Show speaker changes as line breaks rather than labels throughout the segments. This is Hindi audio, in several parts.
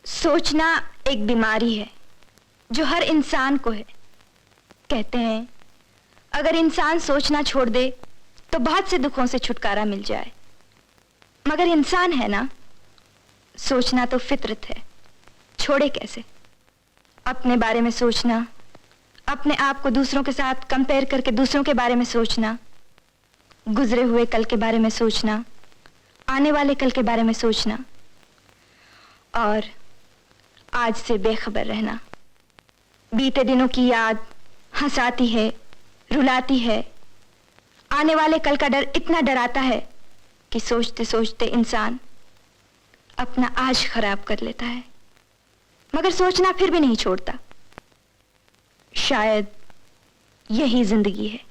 सोचना एक बीमारी है जो हर इंसान को है। कहते हैं अगर इंसान सोचना छोड़ दे तो बहुत से दुखों से छुटकारा मिल जाए, मगर इंसान है ना, सोचना तो फितरत है, छोड़े कैसे। अपने बारे में सोचना, अपने आप को दूसरों के साथ कंपेयर करके दूसरों के बारे में सोचना, गुजरे हुए कल के बारे में सोचना, आने वाले कल के बारे में सोचना और आज से बेखबर रहना। बीते दिनों की याद हंसाती है, रुलाती है। आने वाले कल का डर इतना डराता है कि सोचते सोचते इंसान अपना आज खराब कर लेता है, मगर सोचना फिर भी नहीं छोड़ता। शायद यही जिंदगी है।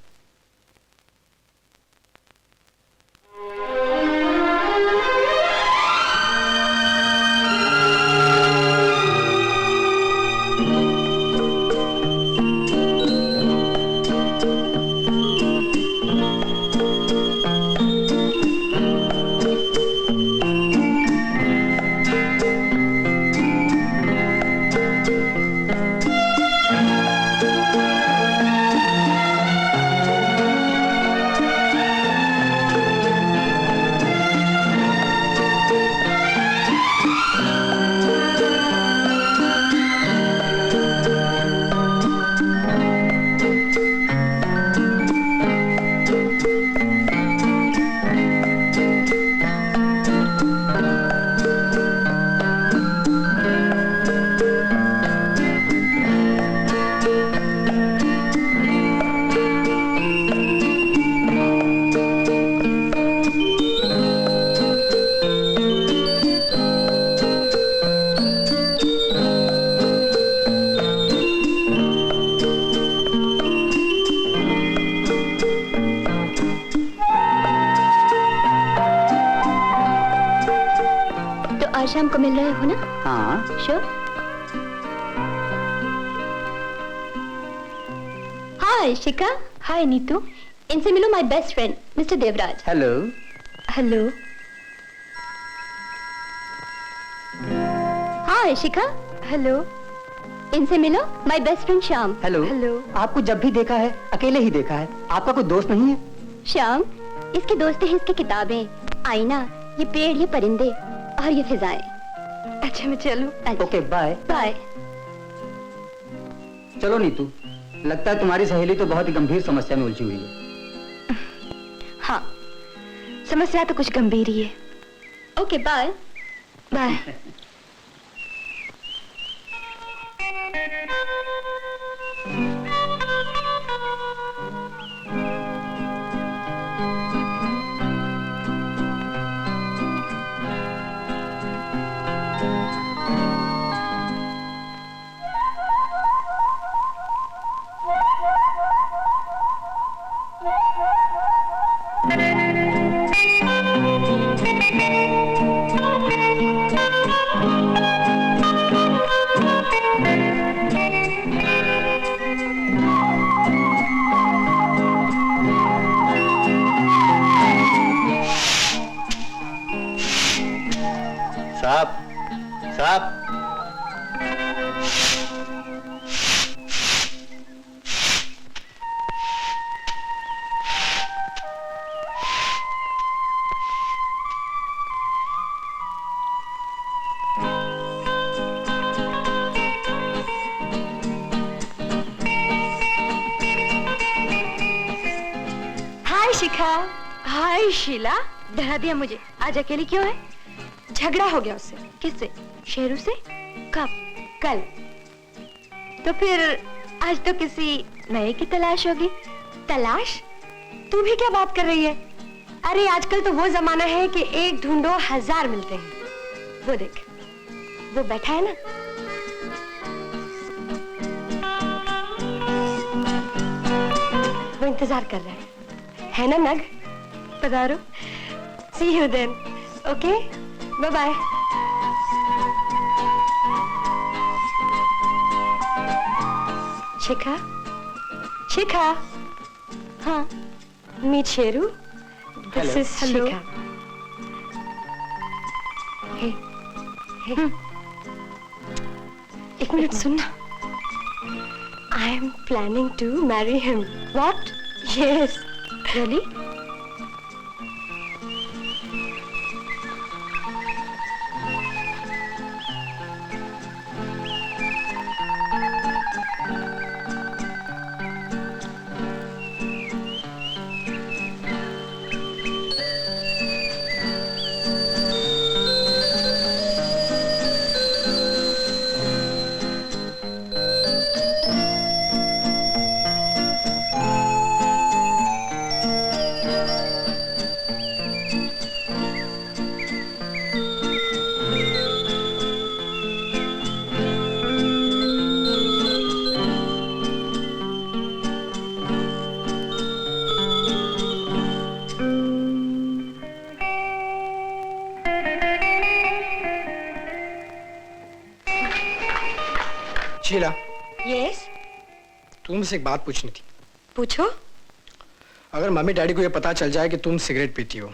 शाम को मिल रहे हो ना?
हाँ
श्योर। हाय शिखा। हाय नीतू। इनसे मिलो, my best friend mister Devraj.
Hello.
Hello. Hi Shikha. Hello. इनसे मिलो, my best friend Shyam.
Hello.
Hello.
आपको जब भी देखा है अकेले ही देखा है, आपका कोई दोस्त नहीं है?
श्याम, इसके दोस्त हैं इसकी किताबें, आईना, ये पेड़, ये परिंदे और ये फिजाएं। अच्छा मैं चलूं?
Okay bye.
बाय।
चलो नीतू, लगता है तुम्हारी सहेली तो बहुत ही गंभीर समस्या में उलझी हुई है।
हाँ, समस्या तो कुछ गंभीर ही है। Okay, bye bye.
साहब, साहब।
हाय शिखा। हाय शीला। डरा दिया मुझे। आज अकेली क्यों है?
झगड़ा हो गया उससे।
किससे? शेरू से? कब?
कल।
तो फिर आज तो किसी नए की तलाश होगी।
तलाश? तू भी क्या बात कर रही है? अरे आजकल तो वो जमाना है कि एक ढूंढो 1000 मिलते हैं। वो देख, वो बैठा है ना। वो इंतजार कर रहा है ना नग? पधारो। See you then. Okay, bye bye. Shikha, Shikha.
हाँ।
Meet Sheru. This is
Hello.
Shikha. Hey, hey. एक मिनट सुनना। I am planning to marry him.
What?
Yes.
Really?
Sheila,
Yes.
तुमसे एक बात पूछनी थी।
पूछो।
अगर मम्मी डैडी को ये पता चल जाए कि तुम सिगरेट पीती हो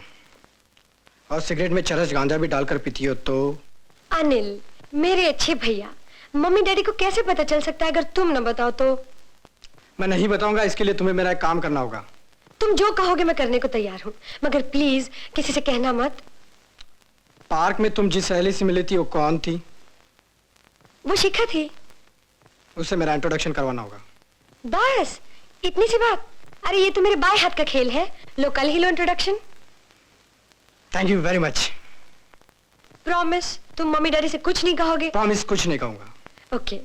और सिगरेट में चरस गांजा भी डालकर पीती हो तो?
अनिल, मेरे अच्छे भैया, मम्मी डैडी को कैसे पता चल सकता है अगर तुम न बताओ तो?
मैं नहीं बताऊंगा। इसके लिए तुम्हें मेरा एक काम करना होगा।
तुम जो कहोगे मैं करने को तैयार हूँ, मगर प्लीज किसी से कहना मत।
पार्क में तुम जिस सहेली से मिली थी वो कौन थी?
वो शिखा थी।
उससे मेरा इंट्रोडक्शन करवाना होगा।
बस इतनी सी बात। अरे ये तो मेरे बाएं हाथ का खेल है। लो कल ही लो introduction.
Thank you very much.
Promise तुम मम्मी डैडी से कुछ नहीं कहोगे?
प्रॉमिस, कुछ नहीं कहूंगा।
ओके।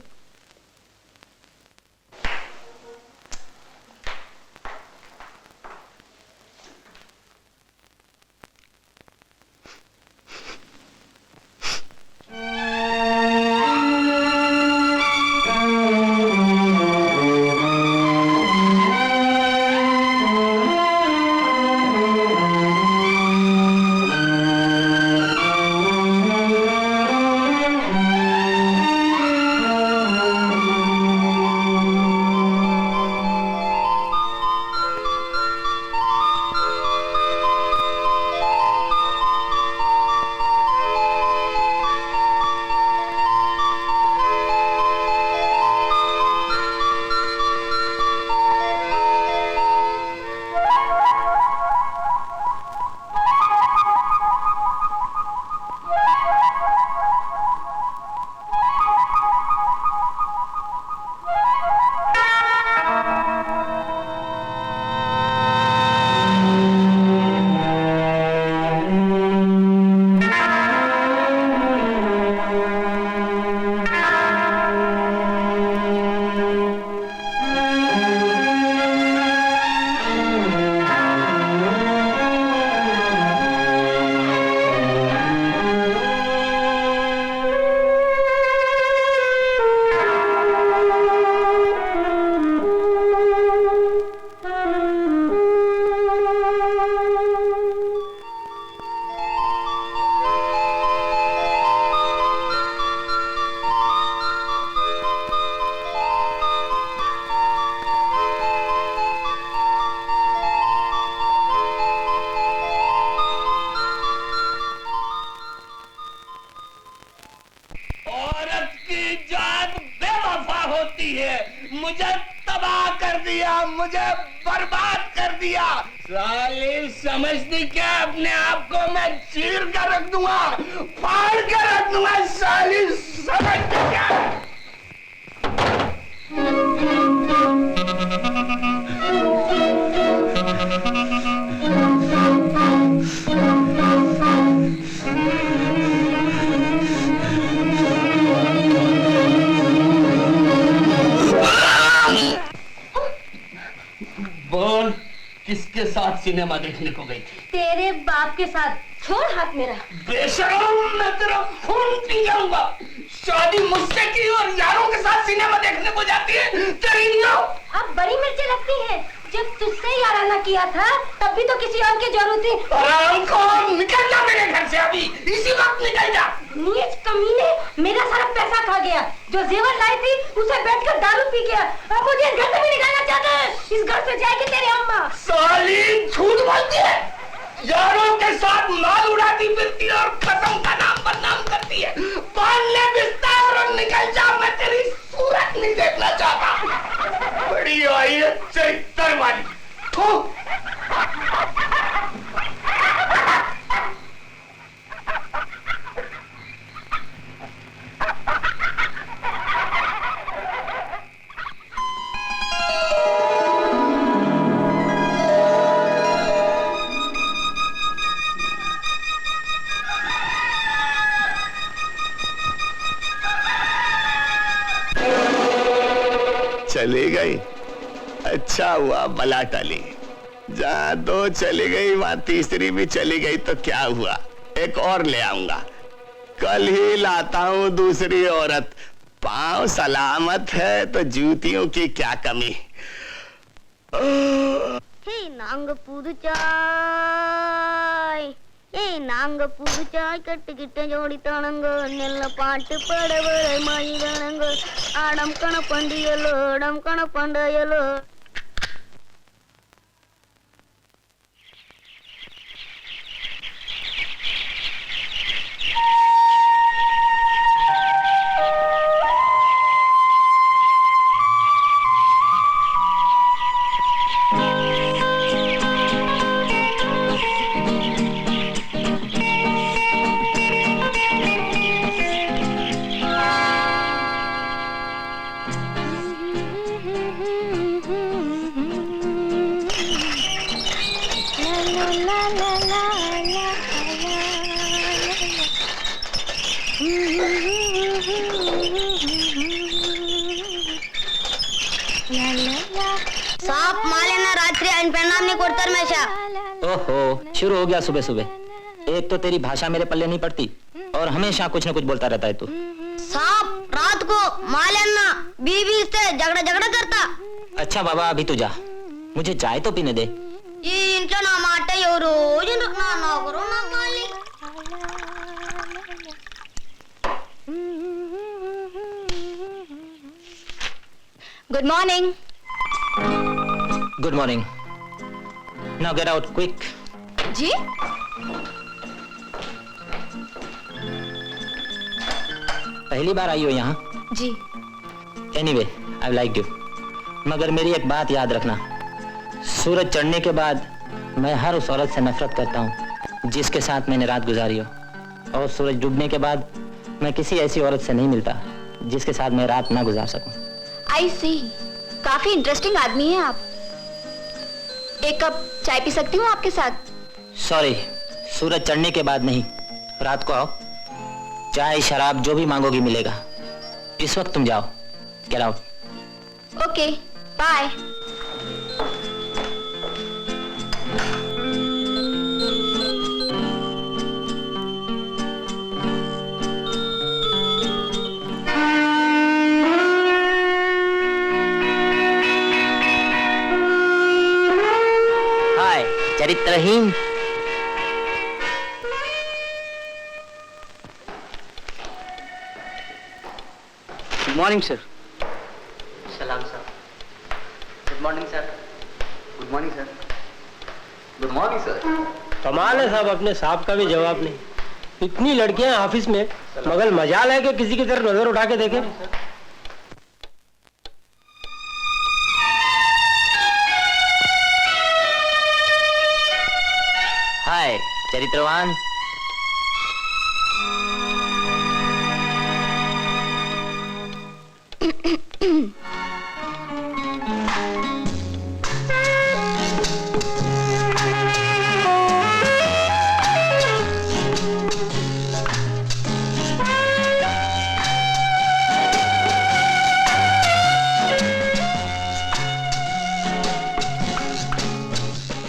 मुझे तबाह कर दिया, मुझे बर्बाद कर दिया। साली समझती क्या अपने आप को मैं चीर कर रख दूंगा, फाड़ कर रख दूंगा। साली समझती क्या? बोल, किसके साथ सिनेमा देखने को गई थी?
तेरे बाप के साथ। छोड़ हाथ मेरा।
बेशरम, मैं तेरा खून पी जाऊंगा। शादी मुझसे की और यारों के साथ सिनेमा देखने को जाती है तेरी नो।
अब बड़ी मिर्ची लगती है। जब तुझसे याराना किया था तब भी तो किसी और की जरूरत थी।
आराम को निकल जा मेरे घर से, अभी इसी वक्त निकल जा।
नीच कमीने, मेरा सारा पैसा खा गया। जो जेवर लाई थी उसे बैठकर दारू पी गया। अब मुझे इस घर से भी निकालना चाहते हैं। इस घर से जाएगी तेरी अम्मा।
साली झूठ बोलती है, यारों के साथ माल उड़ाती फिरती है और कसम का नाम बदनाम करती है। बांध ले बिस्तर और निकल जा, मैं तेरी सूरत नहीं देखना चाहता। बड़ी आई है चरित्र वाली। चली गई, अच्छा हुआ बला टली। जहां दो चली गई वहां तीसरी भी चली गई तो क्या हुआ, एक और ले आऊंगा। कल ही लाता हूं दूसरी औरत। पांव सलामत है तो जूतियों की क्या कमी।
हे नांग पुदुचाय, हे नांग पुदुचाय कट्ट गिट्ट जोड़ी तणंग नेल्ल पाट पडवळ माई गणंग आडम कण पंडियलो आडम कण पंडयलो।
ओहो, शुरू हो गया सुबह सुबह। एक तो तेरी भाषा मेरे पल्ले नहीं पड़ती और हमेशा कुछ न कुछ बोलता रहता है तू।
साहब रात को मालेन्ना बीवी से झगड़ा झगड़ा करता।
अच्छा बाबा, अभी तू जा, मुझे चाय तो पीने दे।
इंట్లో నా మాట ఎవరు నా నగరు నా మాలి।
Good morning.
Good morning. Now get out quick.
जी?
पहली बार आई हो यहाँ?
जी।
Anyway, I like you. मगर मेरी एक बात याद रखना, सूरज चढ़ने के बाद मैं हर उस औरत से नफरत करता हूँ जिसके साथ मैंने रात गुजारी हो, और सूरज डूबने के बाद मैं किसी ऐसी औरत से नहीं मिलता जिसके साथ मैं रात ना गुजार सकूं।
आई सी, काफी इंटरेस्टिंग आदमी है आप। एक कप चाय पी सकती हूँ आपके साथ?
सॉरी, सूरज चढ़ने के बाद नहीं, रात को आओ। चाय शराब जो भी मांगोगी मिलेगा। इस वक्त तुम जाओ। Get out.
Okay, bye.
Hi चरित्रहीन।
Good morning sir.
सलाम sir. Good morning sir.
Good morning sir.
Good morning sir.
कमाल है साहब, अपने साहब का भी जवाब नहीं। इतनी लड़कियां हैं ऑफिस में, मगर मजाल है कि किसी की तरफ नजर उठा के देखें।
चरित्रवान।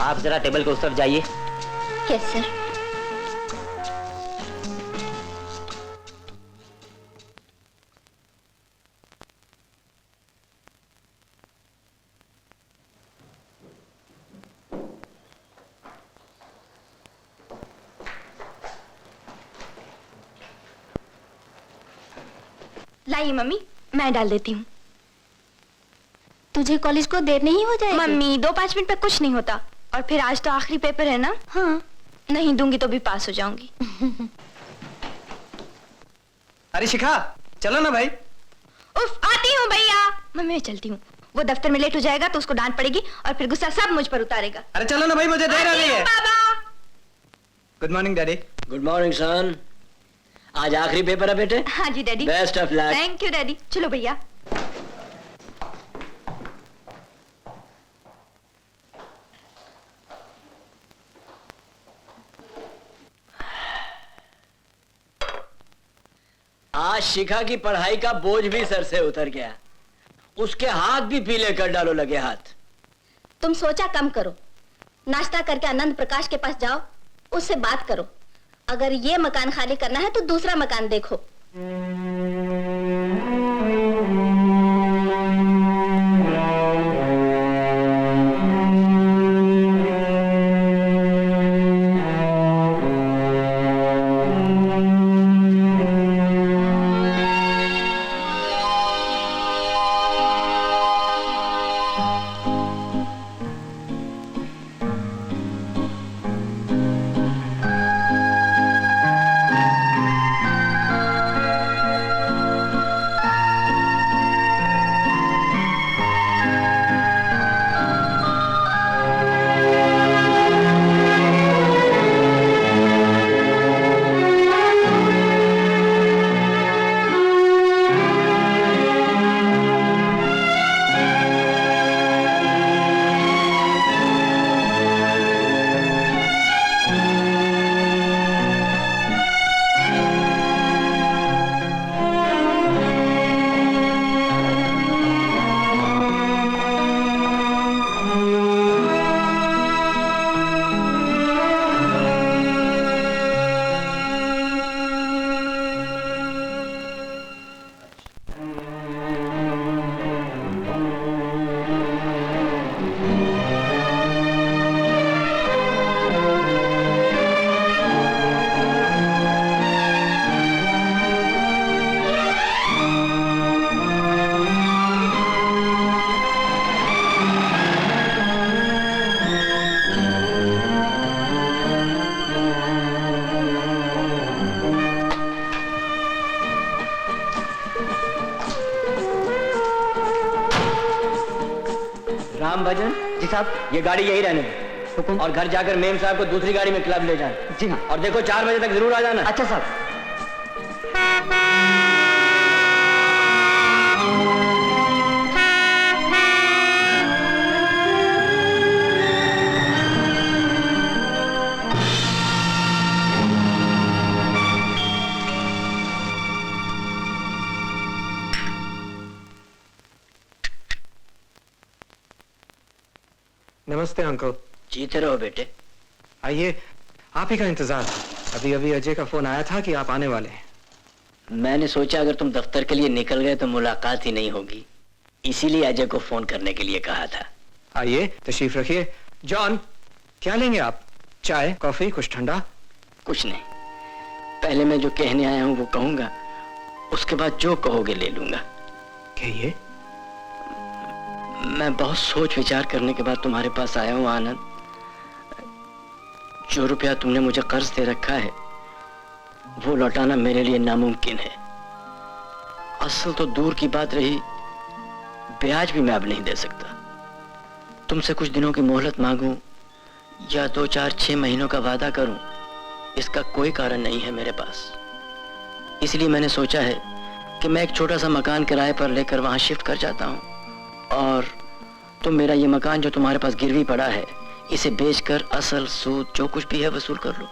आप जरा टेबल के उस तरफ जाइए।
Yes sir.
लाइए मम्मी, मैं डाल देती हूँ।
तुझे कॉलेज को देर नहीं हो जाएगी?
मम्मी 2-5 मिनट पे कुछ नहीं होता, और फिर आज तो आखिरी पेपर है ना।
हाँ।
नहीं दूंगी तो भी पास हो जाऊंगी।
अरे शिखा, चलो ना भाई।
उफ, आती हूँ भैया। मम्मी मैं चलती हूँ, वो दफ्तर में लेट हो जाएगा तो उसको डांट पड़ेगी और फिर गुस्सा सब मुझ पर उतारेगा।
अरे चलो ना भाई, मुझे देर हो रही है।
बाबा।
Good morning daddy.
Good morning son. आज आखिरी पेपर है बेटे।
हाँ जी daddy.
Best of luck.
Thank you daddy. चलो भैया।
आज शिखा की पढ़ाई का बोझ भी सर से उतर गया। उसके हाथ भी पीले कर डालो लगे हाथ।
तुम सोचा कम करो, नाश्ता करके आनंद प्रकाश के पास जाओ, उससे बात करो। अगर ये मकान खाली करना है तो दूसरा मकान देखो।
राम भजन
जी साहब।
ये गाड़ी यही रहने दो।
हुकुम।
और घर जाकर मेम साहब को दूसरी गाड़ी में क्लब ले जाना।
जी हाँ।
और देखो 4 बजे तक जरूर आ जाना।
अच्छा साहब।
नमस्ते अंकल।
जीते रहो बेटे।
आइए, आप ही का इंतजार था। अभी अभी अजय का फोन आया था कि आप आने वाले हैं।
मैंने सोचा अगर तुम दफ्तर के लिए निकल गए तो मुलाकात ही नहीं होगी, इसीलिए अजय को फोन करने के लिए कहा था।
आइए, तशरीफ रखिए। जॉन, क्या लेंगे आप? चाय, कॉफी, कुछ ठंडा?
कुछ नहीं, पहले मैं जो कहने आया हूँ वो कहूंगा, उसके बाद जो कहोगे ले लूंगा।
कहिए।
मैं बहुत सोच विचार करने के बाद तुम्हारे पास आया हूँ आनंद। जो रुपया तुमने मुझे कर्ज दे रखा है वो लौटाना मेरे लिए नामुमकिन है। असल तो दूर की बात रही, ब्याज भी मैं अब नहीं दे सकता। तुमसे कुछ दिनों की मोहलत मांगूं या 2, 4, 6 महीनों का वादा करूं, इसका कोई कारण नहीं है मेरे पास। इसलिए मैंने सोचा है कि मैं एक छोटा सा मकान किराए पर लेकर वहां शिफ्ट कर जाता हूं और तुम मेरा ये मकान जो तुम्हारे पास गिरवी पड़ा है इसे बेचकर असल सूद जो कुछ भी है वसूल कर लो।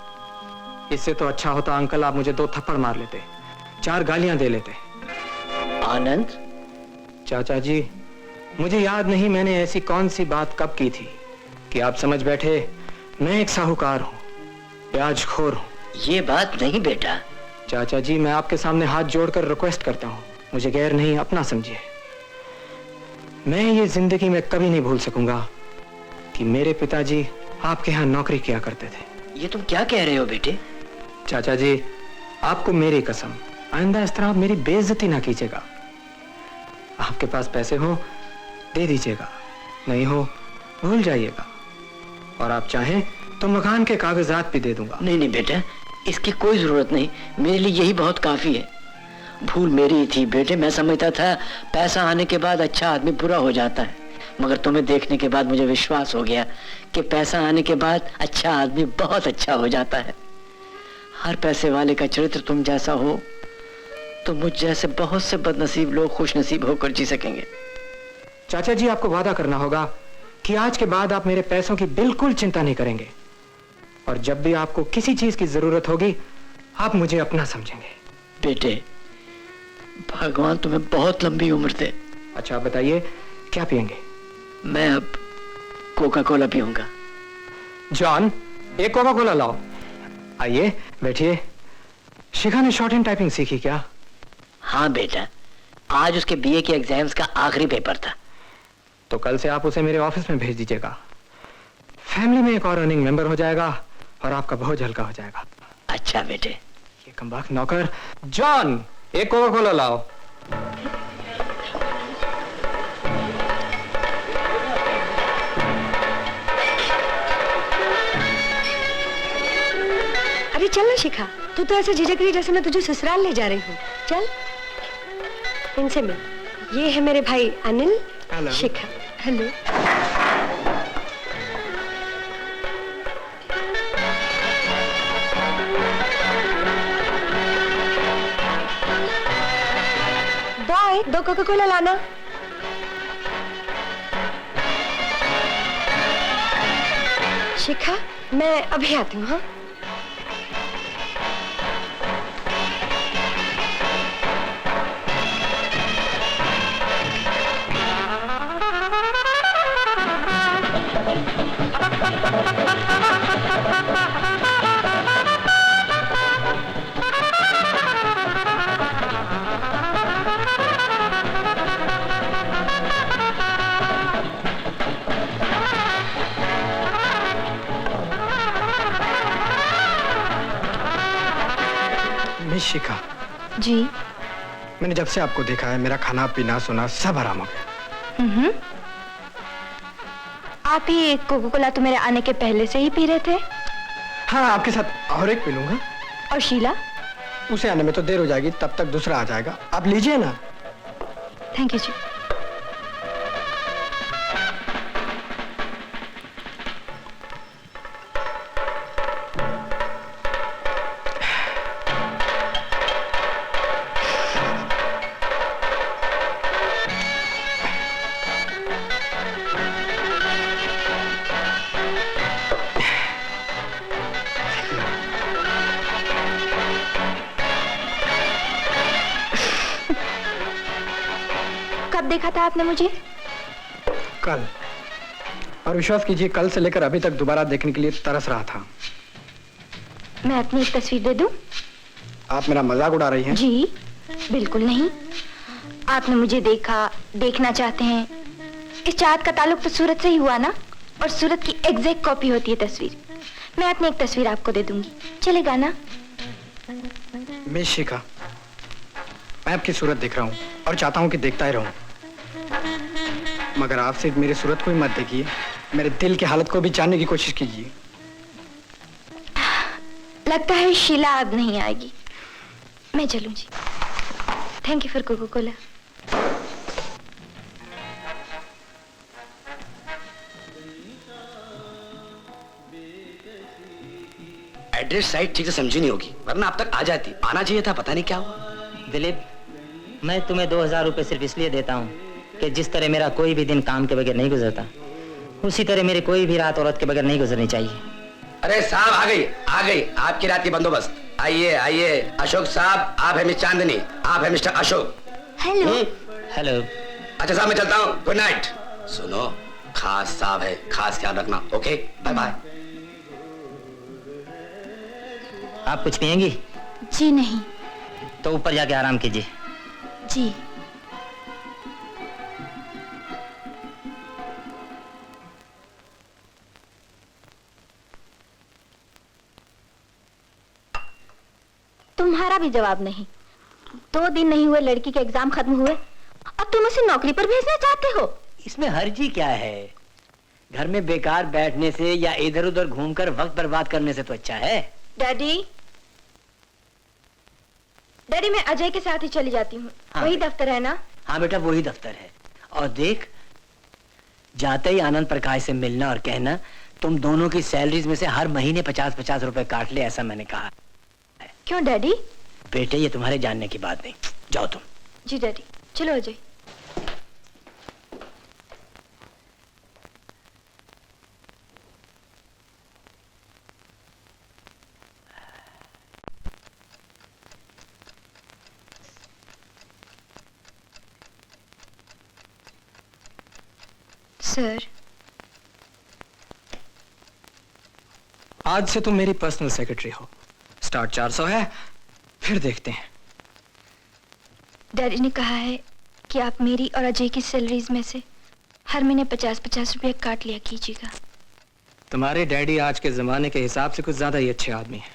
इससे तो अच्छा होता अंकल आप मुझे 2 थप्पड़ मार लेते, 4 गालियां दे लेते।
आनंद,
चाचा जी, मुझे याद नहीं मैंने ऐसी कौन सी बात कब की थी कि आप समझ बैठे मैं एक साहूकार हूँ, ब्याजखोर हूँ।
ये बात नहीं बेटा।
चाचा जी, मैं आपके सामने हाथ जोड़कर रिक्वेस्ट करता हूँ, मुझे गैर नहीं अपना समझिए। मैं ये जिंदगी में कभी नहीं भूल सकूंगा कि मेरे पिताजी आपके यहाँ नौकरी किया करते थे।
ये तुम क्या कह रहे हो बेटे?
चाचा जी, आपको मेरी कसम, आइंदा इस तरह आप मेरी बेइज्जती ना कीजिएगा। आपके पास पैसे हो दे दीजिएगा, नहीं हो भूल जाइएगा, और आप चाहें तो मकान के कागजात भी दे दूंगा।
नहीं नहीं बेटा, इसकी कोई जरूरत नहीं, मेरे लिए यही बहुत काफी है। भूल मेरी ही थी बेटे, मैं समझता था पैसा आने के बाद अच्छा आदमी बुरा हो जाता है, मगर तुम्हें देखने के बाद मुझे विश्वास हो गया कि पैसा आने के बाद अच्छा आदमी बहुत अच्छा हो जाता है। हर पैसे वाले का चरित्र तुम जैसा हो तो मुझ जैसे बहुत से बदनसीब लोग खुश नसीब होकर जी सकेंगे।
चाचा जी, आपको वादा करना होगा कि आज के बाद आप मेरे पैसों की बिल्कुल चिंता नहीं करेंगे, और जब भी आपको किसी चीज की जरूरत होगी आप मुझे अपना समझेंगे।
बेटे, भगवान तुम्हें बहुत लंबी उम्र दे।
अच्छा बताइए, क्या पियेंगे?
मैं अब कोका कोला पीऊंगा।
जॉन, एक कोका कोला लाओ। आइए बैठिए। शिखा ने शॉर्ट हैंड टाइपिंग सीखी क्या?
हाँ बेटा, आज उसके बीए के एग्जाम्स का आखिरी पेपर था।
तो कल से आप उसे मेरे ऑफिस में भेज दीजिएगा। फैमिली में एक और अर्निंग मेंबर हो जाएगा और आपका बोझ हल्का हो जाएगा।
अच्छा बेटे।
ये कमबख्त नौकर। जॉन, एक कोका कोला लाओ।
अरे चल ना शिखा, तू तो ऐसे झिझक रही जैसे मैं तुझे ससुराल ले जा रही हूँ। चल इनसे मिल, ये है मेरे भाई अनिल।
हेलो।
शिखा, हेलो। दो कोका कोला लाना। शिखा, मैं अभी आती हूँ। हाँ,
मिस शिखा
जी।
मैंने जब से आपको देखा है मेरा खाना पीना सोना सब हराम हो गया।
आप ही कोका कोला तो मेरे आने के पहले से ही पी रहे थे।
हाँ, आपके साथ और एक पी लूंगा।
और शीला?
उसे आने में तो देर हो जाएगी, तब तक दूसरा आ जाएगा। आप लीजिए ना।
थैंक यू जी। कब देखा था आपने मुझे?
कल, और विश्वास कीजिए कल से लेकर अभी तक दोबारा देखने के लिए तरस रहा था।
मैं अपनी एक तस्वीर दे दूं?
आप मेरा मजाक उड़ा रही हैं?
जी बिल्कुल नहीं। आपने मुझे देखा, देखना चाहते हैं। इस चाहत का ताल्लुक तो सूरत से ही हुआ ना, और सूरत की एग्जैक्ट कॉपी होती है तस्वीर। मैं अपनी एक तस्वीर आपको दे दूंगी, चलेगा ना?
मिस शिखा, मैं आपकी सूरत देख रहा हूँ और चाहता हूँ कि देखता ही रहूं, मगर आप सिर्फ मेरी सूरत को ही मत देखिए, मेरे दिल की हालत को भी जानने की कोशिश कीजिए।
लगता है शीला अब नहीं आएगी, मैं चलूं जी। Thank you for Coca Cola.
Address site ठीक से समझी नहीं होगी, वरना अब तक आ जाती। आना चाहिए था, पता नहीं क्या हुआ।
दिलीप, मैं तुम्हें 2000 रुपए सिर्फ इसलिए देता हूँ कि जिस तरह मेरा कोई भी दिन काम के बगैर नहीं गुजरता, उसी तरह मेरी कोई भी रात औरत के बगैर नहीं गुजरनी चाहिए।
अरे साहब, आ गई आपकी रात की बंदोबस्त। आइए आइए। अशोक साहब, आप है मिस चांदनी, आप है मिस्टर अशोक।
हेलो।
हेलो।
अच्छा साहब, मैं चलता हूँ, गुड नाइट। सुनो, खास साहब है, खास ख्याल रखना। Okay, bye bye.
आप कुछ पिएंगी?
जी नहीं।
तो ऊपर जाके आराम कीजिए।
जी। तुम्हारा भी जवाब नहीं। 2 दिन नहीं हुए लड़की के एग्जाम खत्म हुए और तुम उसे नौकरी पर भेजना चाहते हो।
इसमें हर्जी क्या है? घर में बेकार बैठने से या इधर उधर घूमकर वक्त बर्बाद करने से तो अच्छा है।
डैडी, डैडी मैं अजय के साथ ही चली जाती हूँ।
हाँ,
वही दफ्तर है ना?
हाँ बेटा, वही दफ्तर है। और देख, जाते ही आनंद प्रकाश से मिलना और कहना तुम दोनों की सैलरीज में से हर महीने 50-50 रुपए काट ले, ऐसा मैंने कहा।
क्यों डैडी?
बेटे, ये तुम्हारे जानने की बात नहीं। जाओ तुम।
जी डैडी। चलो अजय। सर,
आज से तुम मेरी पर्सनल सेक्रेटरी हो। स्टार्ट 400 है, फिर देखते हैं।
डैडी ने कहा है कि आप मेरी और अजय की सैलरीज में से हर महीने 50-50 रुपए काट लिया कीजिएगा।
तुम्हारे डैडी आज के जमाने के हिसाब से कुछ ज्यादा ही अच्छे आदमी हैं।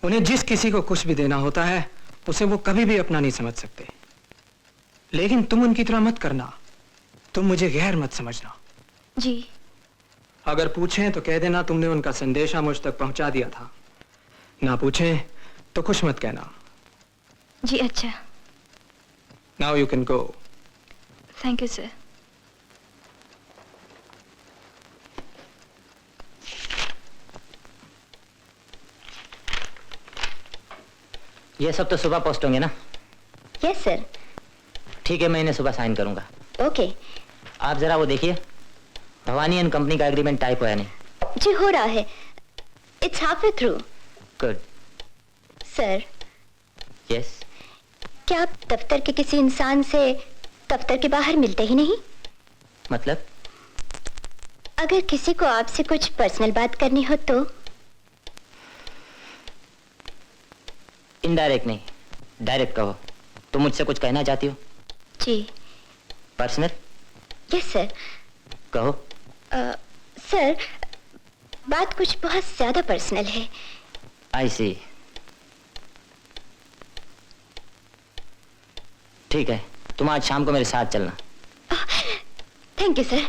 उन्हें जिस किसी को कुछ भी देना होता है उसे वो कभी भी अपना नहीं समझ सकते। लेकिन तुम उनकी तरह मत करना, तुम मुझे गैर मत समझना।
जी।
अगर पूछें तो कह देना तुमने उनका संदेशा मुझ तक पहुंचा दिया था, ना पूछें तो कुछ मत कहना।
जी अच्छा।
Now you can go.
Thank you sir.
ये सब तो सुबह पोस्ट होंगे ना?
Yes sir.
ठीक है, मैं इन्हें सुबह साइन करूंगा।
ओके।
आप जरा वो देखिए, भवानी एंड कंपनी का एग्रीमेंट टाइप हुआ है नहीं?
जी हो रहा है। It's half way through.
Good.
Sir,
yes.
क्या आप दफ्तर के किसी इंसान से दफ्तर के बाहर मिलते ही नहीं?
मतलब?
अगर किसी को आपसे कुछ पर्सनल बात करनी हो तो?
इनडायरेक्ट नहीं, डायरेक्ट कहो। तुम मुझसे कुछ कहना चाहती हो?
जी।
पर्सनल?
Yes sir.
कहो।
सर, बात कुछ बहुत ज्यादा पर्सनल है।
आई सी। ठीक है, तुम आज शाम को मेरे साथ चलना।
Thank you sir.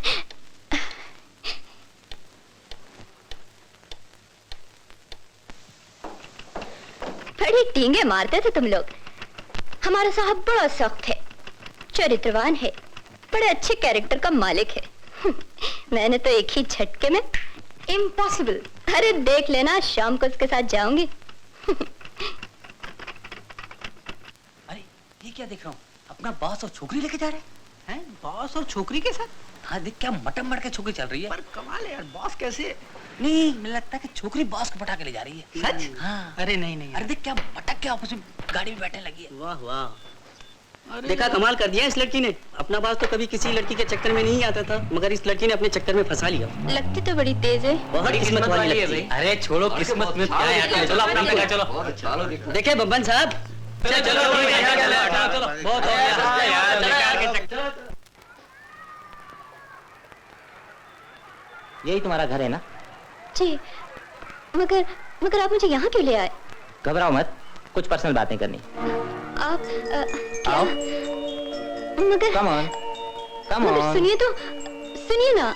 बड़ी टींगे मारते थे तुम लोग। हमारा साहब बड़ा सख्त है, चरित्रवान है, बड़े अच्छे कैरेक्टर का मालिक है। मैंने तो एक ही झटके में इम्पॉसिबल। अरे देख लेना, शाम को उसके साथ जाऊंगी।
अरे ये क्या देख रहा हूँ? अपना बॉस और छोकरी लेके जा रहे हैं? बॉस और छोकरी के साथ? हाँ देख, क्या मटम मट के छोकरी चल रही है। पर कमाल है यार, बॉस कैसे? नहीं, मुझे लगता है कि छोकरी बॉस को पटा के ले जा रही है। सच? हाँ। अरे नहीं। अरे देख, क्या मटक के आपस में गाड़ी में बैठने लगी है।
वाह वाह, देखा कमाल कर दिया इस लड़की ने। अपना बास तो कभी किसी लड़की के चक्कर में नहीं आता था, मगर इस लड़की ने अपने चक्कर में फंसा लिया।
लगती तो बड़ी तेज है।
बहुत किस्मत वाली लगती है।
अरे छोड़ो, किस्मत में क्या है? चलो अपना अपना चलो।
देखे बब्बन साहब,
चलो बहुत हो गया।
यही तुम्हारा घर है ना?
जी, मगर आप मुझे यहाँ क्यों ले आए?
घबराओ मत, कुछ पर्सनल बातें करनी।
आप क्या?
आओ।
मगर
कम ऑन, कम
मगर
ऑन।
सुनिए तो, सुनिए ना।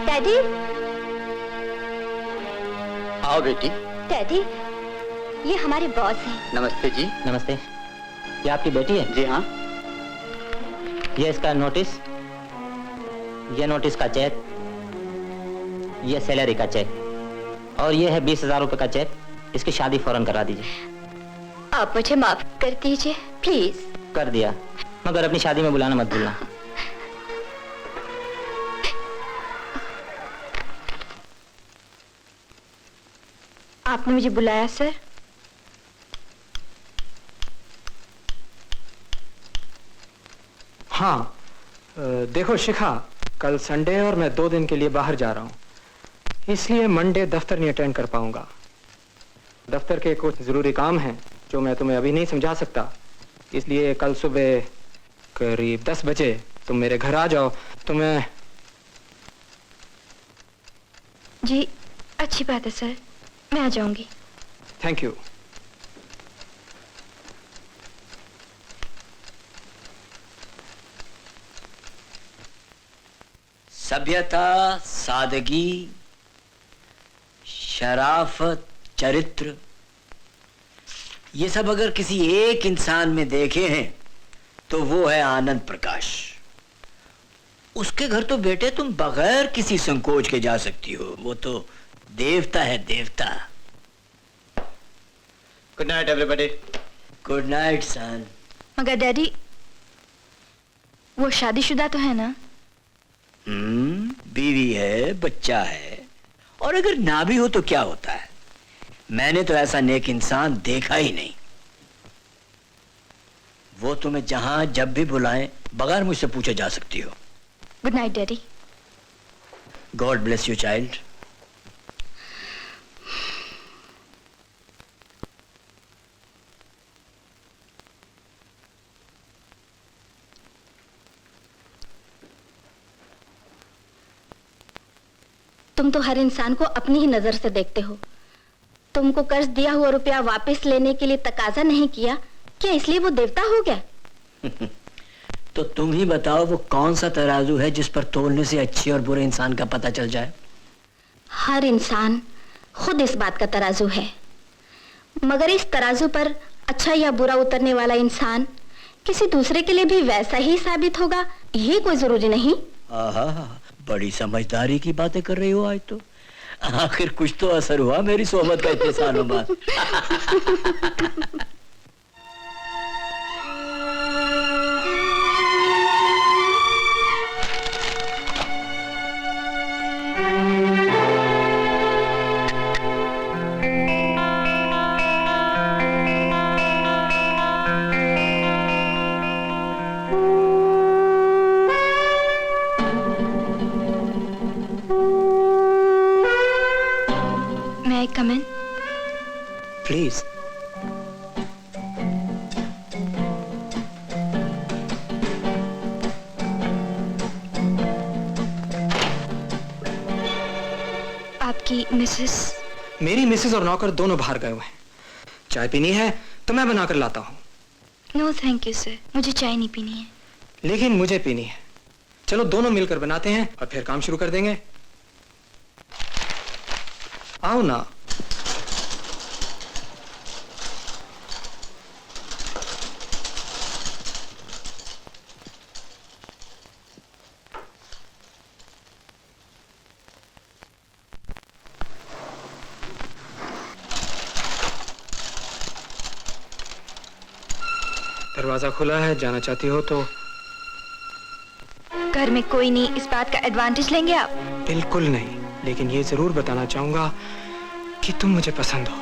डैडी।
आओ बेटी।
डैडी, ये हमारे बॉस हैं।
नमस्ते जी।
नमस्ते। ये आपकी बेटी है?
जी हाँ।
ये इसका नोटिस, ये नोटिस का चेक, ये सैलरी का चेक और ये है 20,000 रुपए का चेक। इसकी शादी फौरन करा दीजिए।
आप मुझे माफ कर दीजिए प्लीज।
कर दिया, मगर अपनी शादी में बुलाना मत भूलना।
आपने मुझे बुलाया सर?
हाँ, देखो शिखा, कल संडे है और मैं 2 दिन के लिए बाहर जा रहा हूँ, इसलिए मंडे दफ्तर नहीं अटेंड कर पाऊंगा। दफ्तर के कुछ जरूरी काम हैं जो मैं तुम्हें अभी नहीं समझा सकता, इसलिए कल सुबह करीब 10 बजे तुम मेरे घर आ जाओ। तो मैं
जी अच्छी बात है सर, मैं आ जाऊंगी।
Thank you.
सभ्यता, सादगी, शराफत, चरित्र, ये सब अगर किसी एक इंसान में देखे हैं तो वो है आनंद प्रकाश। उसके घर तो बेटे तुम बगैर किसी संकोच के जा सकती हो, वो तो देवता है, देवता।
Good night everybody.
Good night son.
मगर डैडी, वो शादीशुदा तो है ना?
बीवी है, बच्चा है, और अगर ना भी हो तो क्या होता है? मैंने तो ऐसा नेक इंसान देखा ही नहीं। वो तुम्हें जहां जब भी बुलाएं बगैर मुझसे पूछे जा सकती हो।
Good night daddy.
God bless you child.
तुम तो हर इंसान को अपनी ही नजर से देखते हो। तुमको कर्ज दिया हुआ रुपया वापस लेने के लिए तकाजा नहीं किया, क्या इसलिए वो देवता हो गया?
तो तुम ही बताओ वो कौन सा तराजू है जिस पर तोलने से अच्छे और बुरे इंसान का पता चल जाए?
हर इंसान खुद इस बात का तराजू है, मगर इस तराजू पर अच्छा या बुरा उतरने वाला इंसान किसी दूसरे के लिए भी वैसा ही साबित होगा, ये कोई जरूरी नहीं।
आहा, बड़ी समझदारी की बातें कर रही हो आज तो। आखिर कुछ तो असर हुआ मेरी सोहबत का इतने सालों बाद।
Come in.
Please.
आपकी मिसेस?
मेरी मिसेस और नौकर दोनों बाहर गए हुए हैं। चाय पीनी है तो मैं बनाकर लाता हूँ।
नो थैंक यू सर, मुझे चाय नहीं पीनी है।
लेकिन मुझे पीनी है। चलो दोनों मिलकर बनाते हैं और फिर काम शुरू कर देंगे। आओ ना। दरवाजा खुला है, जाना चाहती हो तो।
घर में कोई नहीं, इस बात का एडवांटेज लेंगे आप?
बिल्कुल नहीं, लेकिन ये जरूर बताना चाहूंगा कि तुम मुझे पसंद हो,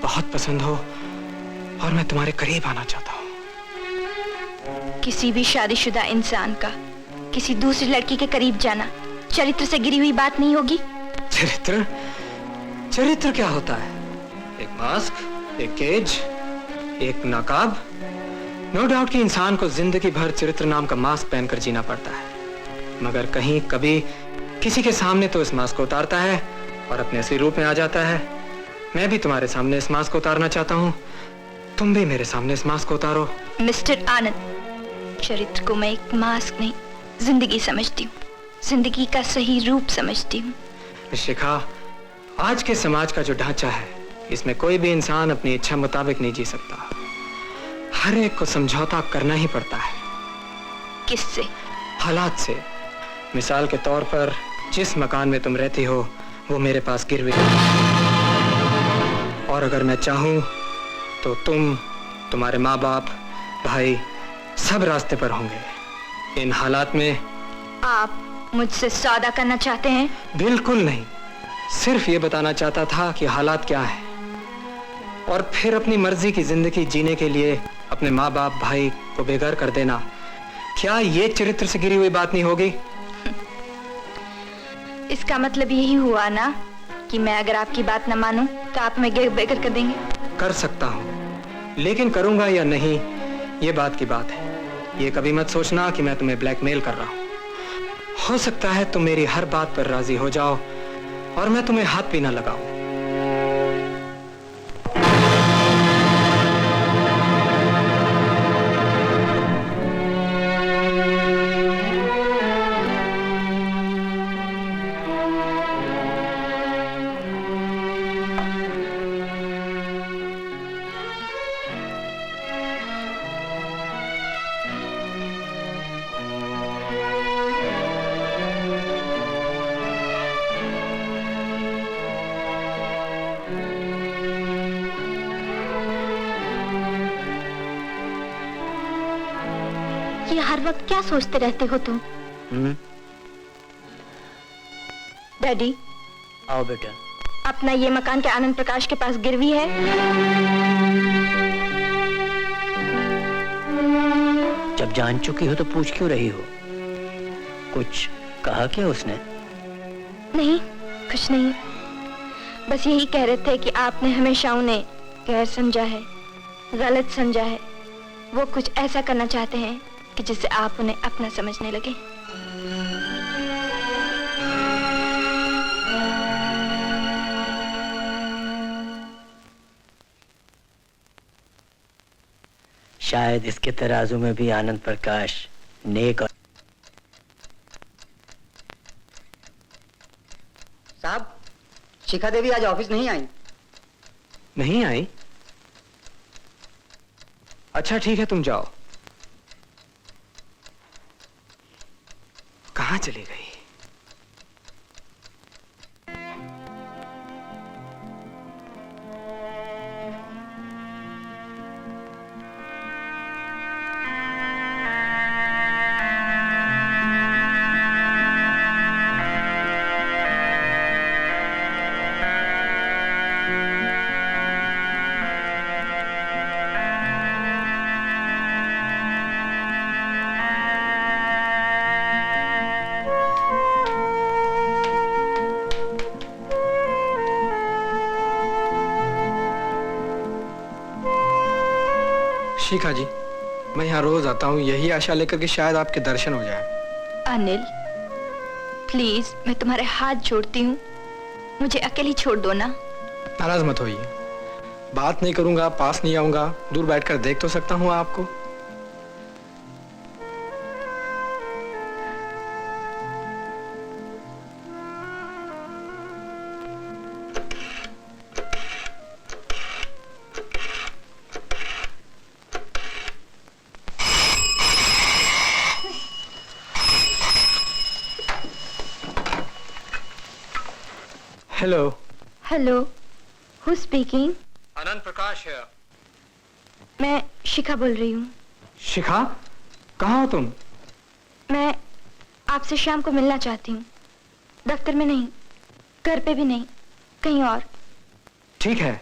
बहुत पसंद हो, और मैं तुम्हारे करीब आना चाहता हूँ।
किसी भी शादीशुदा इंसान का किसी दूसरी लड़की के करीब जाना चरित्र से गिरी हुई बात नहीं होगी।
चरित्र? चरित्र क्या होता है? एक मास्क, एक केज, एक नकाब। नो डाउट कि इंसान को जिंदगी भर चरित्र नाम का मास्क पहनकर जीना पड़ता है, मगर कहीं कभी किसी के सामने तो इस मास्क को उतारता है और अपने असली रूप में आ जाता है। मैं भी तुम्हारे सामने इस मास्क को उतारना चाहता हूँ, तुम भी मेरे सामने इस मास्क को उतारो।
मिस्टर आनंद, चरित्र को मैं एक मास्क नहीं, जिंदगी समझती हूँ, जिंदगी का सही रूप समझती हूँ।
शिखा, आज के समाज का जो ढांचा है, इसमें कोई भी इंसान अपनी इच्छा मुताबिक नहीं जी सकता। हर एक को समझौता करना ही पड़ता है।
किससे?
हालात से। मिसाल के तौर पर जिस मकान में तुम रहती हो वो मेरे पास गिरवी है, और अगर मैं चाहूं तो तुम, तुम्हारे माँ बाप, भाई सब रास्ते पर होंगे। इन हालात में
आप मुझसे सौदा करना चाहते हैं?
बिल्कुल नहीं, सिर्फ ये बताना चाहता था कि हालात क्या है, और फिर अपनी मर्जी की जिंदगी जीने के लिए अपने माँ बाप भाई को बेघर कर देना, क्या ये चरित्र से गिरी हुई बात नहीं होगी?
इसका मतलब यही हुआ ना कि मैं अगर आपकी बात न मानूं तो आप हमें बेघर कर देंगे? कर
सकता हूँ, लेकिन करूंगा या नहीं ये बात की बात है। ये कभी मत सोचना कि मैं तुम्हें ब्लैकमेल कर रहा हूँ। हो सकता है तुम मेरी हर बात पर राजी हो जाओ और मैं तुम्हें हाथ भी ना लगाऊं।
ये हर वक्त क्या सोचते रहते हो तुम?
डैडी,
आओ बेटा।
अपना ये मकान के आनंद प्रकाश के पास गिरवी है?
जब जान चुकी हो तो पूछ क्यों रही हो? कुछ कहा क्या उसने?
नहीं, कुछ नहीं। बस यही कह रहे थे कि आपने हमेशा उन्हें गैर समझा है, गलत समझा है। वो कुछ ऐसा करना चाहते हैं कि जिससे आप उन्हें अपना समझने लगे।
शायद इसके तराजू में भी आनंद प्रकाश नेक और...
साहब, शिखा देवी आज ऑफिस नहीं आई।
नहीं आई? अच्छा ठीक है, तुम जाओ। कहाँ चली गई? शिखा जी, मैं यहाँ रोज आता हूँ यही आशा लेकर कि शायद आपके दर्शन हो जाए।
अनिल, प्लीज मैं तुम्हारे हाथ जोड़ती हूँ, मुझे अकेली छोड़ दो ना।
नाराज मत होइए, बात नहीं करूंगा, पास नहीं आऊंगा, दूर बैठकर देख तो सकता हूँ आपको। Hello.
Hello, who speaking?
Anand Prakash है।
मैं शिखा बोल रही हूँ।
शिखा, कहाँ हो तुम?
मैं आपसे शाम को मिलना चाहती हूँ। दफ्तर में नहीं, घर पे भी नहीं, कहीं और।
ठीक है,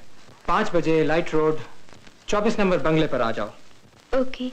5 बजे लाइट रोड 24 नंबर बंगले पर आ जाओ।
ओके।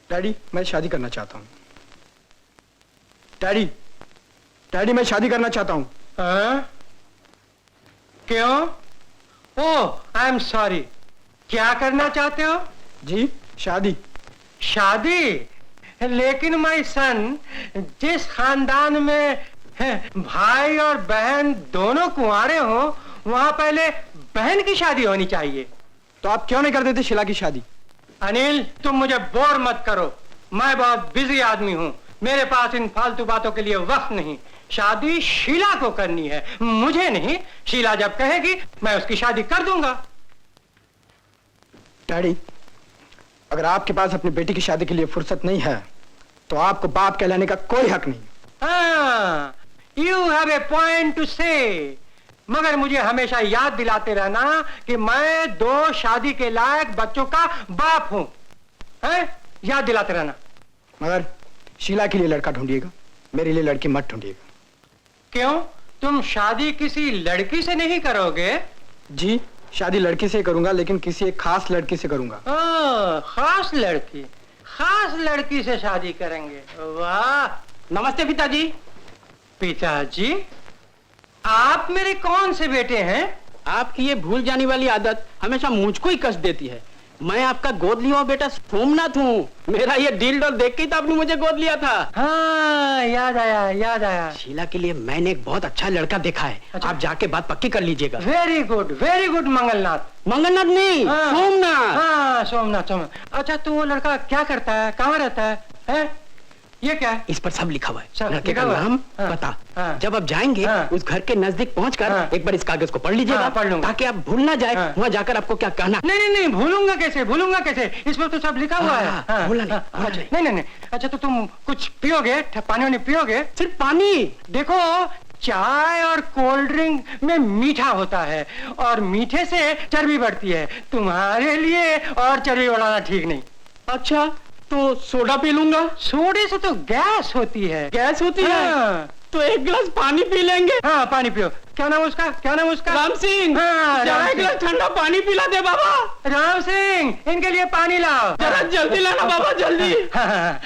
डैडी, मैं शादी करना चाहता हूँ। डैडी, डैडी मैं शादी करना चाहता हूँ।
क्यों? ओह, आई एम सॉरी। क्या करना चाहते हो?
जी, शादी।
शादी? लेकिन माय सन, जिस खानदान में भाई और बहन दोनों कुंवारे हो, वहां पहले बहन की शादी होनी चाहिए।
तो आप क्यों नहीं कर देते शीला की शादी?
अनिल, तुम मुझे बोर मत करो। मैं बहुत बिजी आदमी हूँ, मेरे पास इन फालतू बातों के लिए वक्त नहीं। शादी शीला को करनी है, मुझे नहीं। शीला जब कहेगी मैं उसकी शादी कर दूंगा।
डैडी, अगर आपके पास अपनी बेटी की शादी के लिए फुर्सत नहीं है तो आपको बाप कहलाने का कोई हक नहीं।
हाँ, you have a point two से। मगर मुझे हमेशा याद दिलाते रहना कि मैं 2 शादी के लायक बच्चों का बाप हूं। याद दिलाते रहना।
मगर शीला के लिए लड़का ढूंढिएगा, मेरे लिए लड़की मत ढूंढिएगा।
क्यों? तुम शादी किसी लड़की से नहीं करोगे?
जी, शादी लड़की से करूंगा, लेकिन किसी एक खास लड़की से करूंगा।
खास लड़की? खास लड़की से शादी करेंगे? वाह।
नमस्ते पिताजी।
पिताजी, आप मेरे कौन से बेटे हैं?
आपकी ये भूल जाने वाली आदत हमेशा मुझको ही कष्ट देती है। मैं आपका गोद लिया हुआ बेटा सोमनाथ हूँ। मेरा ये डील डॉल देख के ही तो आपने मुझे गोद लिया था।
हाँ, याद आया, याद आया।
शीला के लिए मैंने एक बहुत अच्छा लड़का देखा है। अच्छा। आप जाके बात पक्की कर लीजिएगा।
Very good Mangalnath.
मंगलनाथ नहीं, सोमनाथ।
हाँ, सोमनाथ। अच्छा, तो वो लड़का क्या करता है, कहाँ रहता है? ये क्या है?
इस पर सब लिखा हुआ है, लड़के
लिखा
का
हुआ?
नाम,
हाँ,
पता।
हाँ,
जब आप जाएंगे
हाँ,
उस घर के नजदीक पहुंचकर
हाँ,
एक बार इस कागज को पढ़ लीजिएगा।
हाँ, पढ़ लूंगा।
ताकि आप भूल ना जाए।
हाँ,
वहाँ जाकर आपको क्या कहना।
नहीं, भूलूंगा कैसे? इस पर तो सब लिखा हुआ है।
हाँ, भूलना नहीं।
नहीं। अच्छा, तो तुम कुछ पियोगे? पानी पियोगे?
सिर्फ पानी?
देखो, चाय और कोल्ड ड्रिंक में मीठा होता है और मीठे से चर्बी बढ़ती है। तुम्हारे लिए और चर्बी बढ़ाना ठीक नहीं।
अच्छा, तो सोडा पी लूंगा।
सोडे से तो गैस होती है।
गैस होती
हाँ।
है? तो एक गिलास पानी पी लेंगे।
हाँ, पानी पियो। क्या नाम उसका?
राम सिंह।
हाँ,
जरा एक गिलास ठंडा पानी पिला दे बाबा।
राम सिंह, इनके लिए पानी लाओ।
जरा जल्दी लाना बाबा, जल्दी।
हाँ।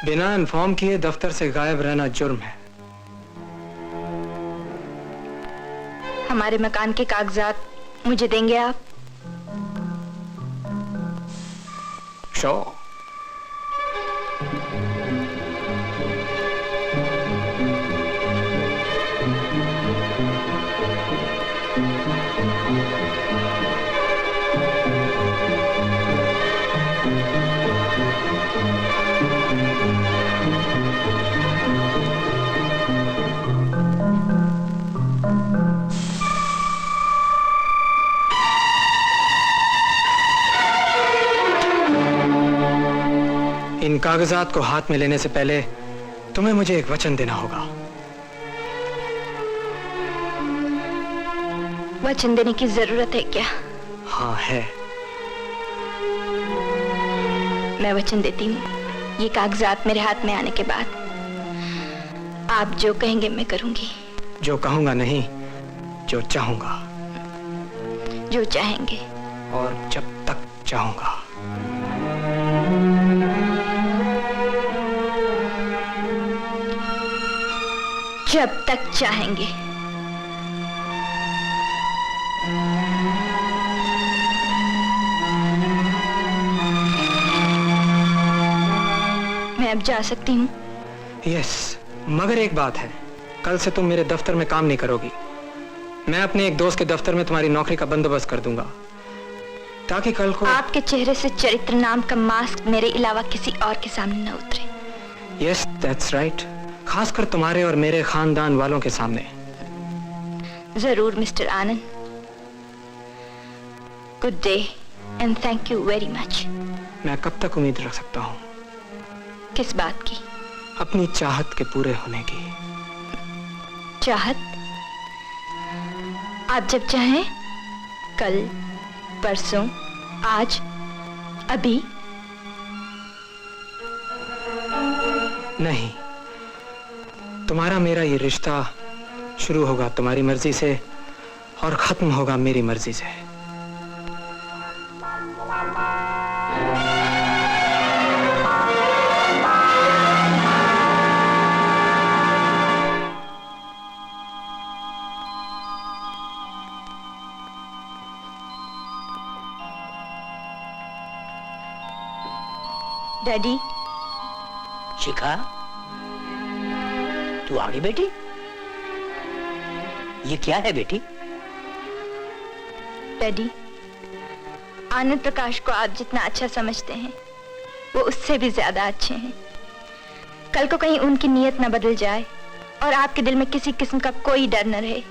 बिना इन्फॉर्म किए दफ्तर से गायब रहना जुर्म है।
हमारे मकान के कागजात मुझे देंगे आप?
श्योर। इन कागजात को हाथ में लेने से पहले तुम्हें मुझे एक वचन देना होगा।
वचन देने की जरूरत है क्या?
हाँ है।
मैं वचन देती हूँ, ये कागजात मेरे हाथ में आने के बाद आप जो कहेंगे मैं करूंगी।
जो कहूंगा नहीं, जो चाहूंगा।
जो चाहेंगे।
और जब तक चाहूंगा।
जब तक चाहेंगे। मैं अब जा सकती हूँ?
यस, मगर एक बात है, कल से तुम मेरे दफ्तर में काम नहीं करोगी। मैं अपने एक दोस्त के दफ्तर में तुम्हारी नौकरी का बंदोबस्त कर दूंगा, ताकि कल को
आपके चेहरे से चरित्र नाम का मास्क मेरे अलावा किसी और के सामने न उतरे।
Yes, that's right. खासकर तुम्हारे और मेरे खानदान वालों के सामने।
जरूर mister Anand. Good day and thank you very much.
मैं कब तक उम्मीद रख सकता हूँ?
किस बात की?
अपनी चाहत के पूरे होने की।
चाहत? आप जब चाहें, कल, परसों, आज, अभी?
नहीं, तुम्हारा मेरा ये रिश्ता शुरू होगा तुम्हारी मर्जी से और खत्म होगा मेरी मर्जी से।
डैडी।
शिखा, तू आ गई बेटी? ये क्या है बेटी?
डैडी, आनंद प्रकाश को आप जितना अच्छा समझते हैं वो उससे भी ज्यादा अच्छे हैं। कल को कहीं उनकी नीयत न बदल जाए और आपके दिल में किसी किस्म का कोई डर न रहे,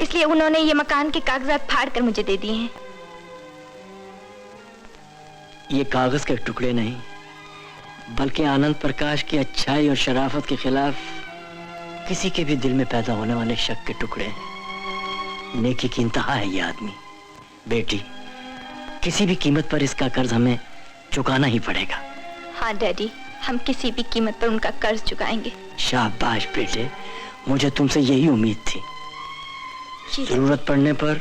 इसलिए उन्होंने ये मकान के कागजात फाड़ कर मुझे दे दिए हैं।
ये कागज के टुकड़े नहीं, बल्कि आनंद प्रकाश की अच्छाई और शराफत के खिलाफ किसी के भी दिल में पैदा होने वाले शक के टुकड़े हैं। नेकी की इंतहा है ये आदमी। बेटी, किसी भी कीमत पर इसका कर्ज हमें चुकाना ही पड़ेगा।
हाँ डैडी, हम किसी भी कीमत पर उनका कर्ज चुकाएंगे।
शाबाश बेटे, मुझे तुमसे यही उम्मीद थी। जरूरत पड़ने पर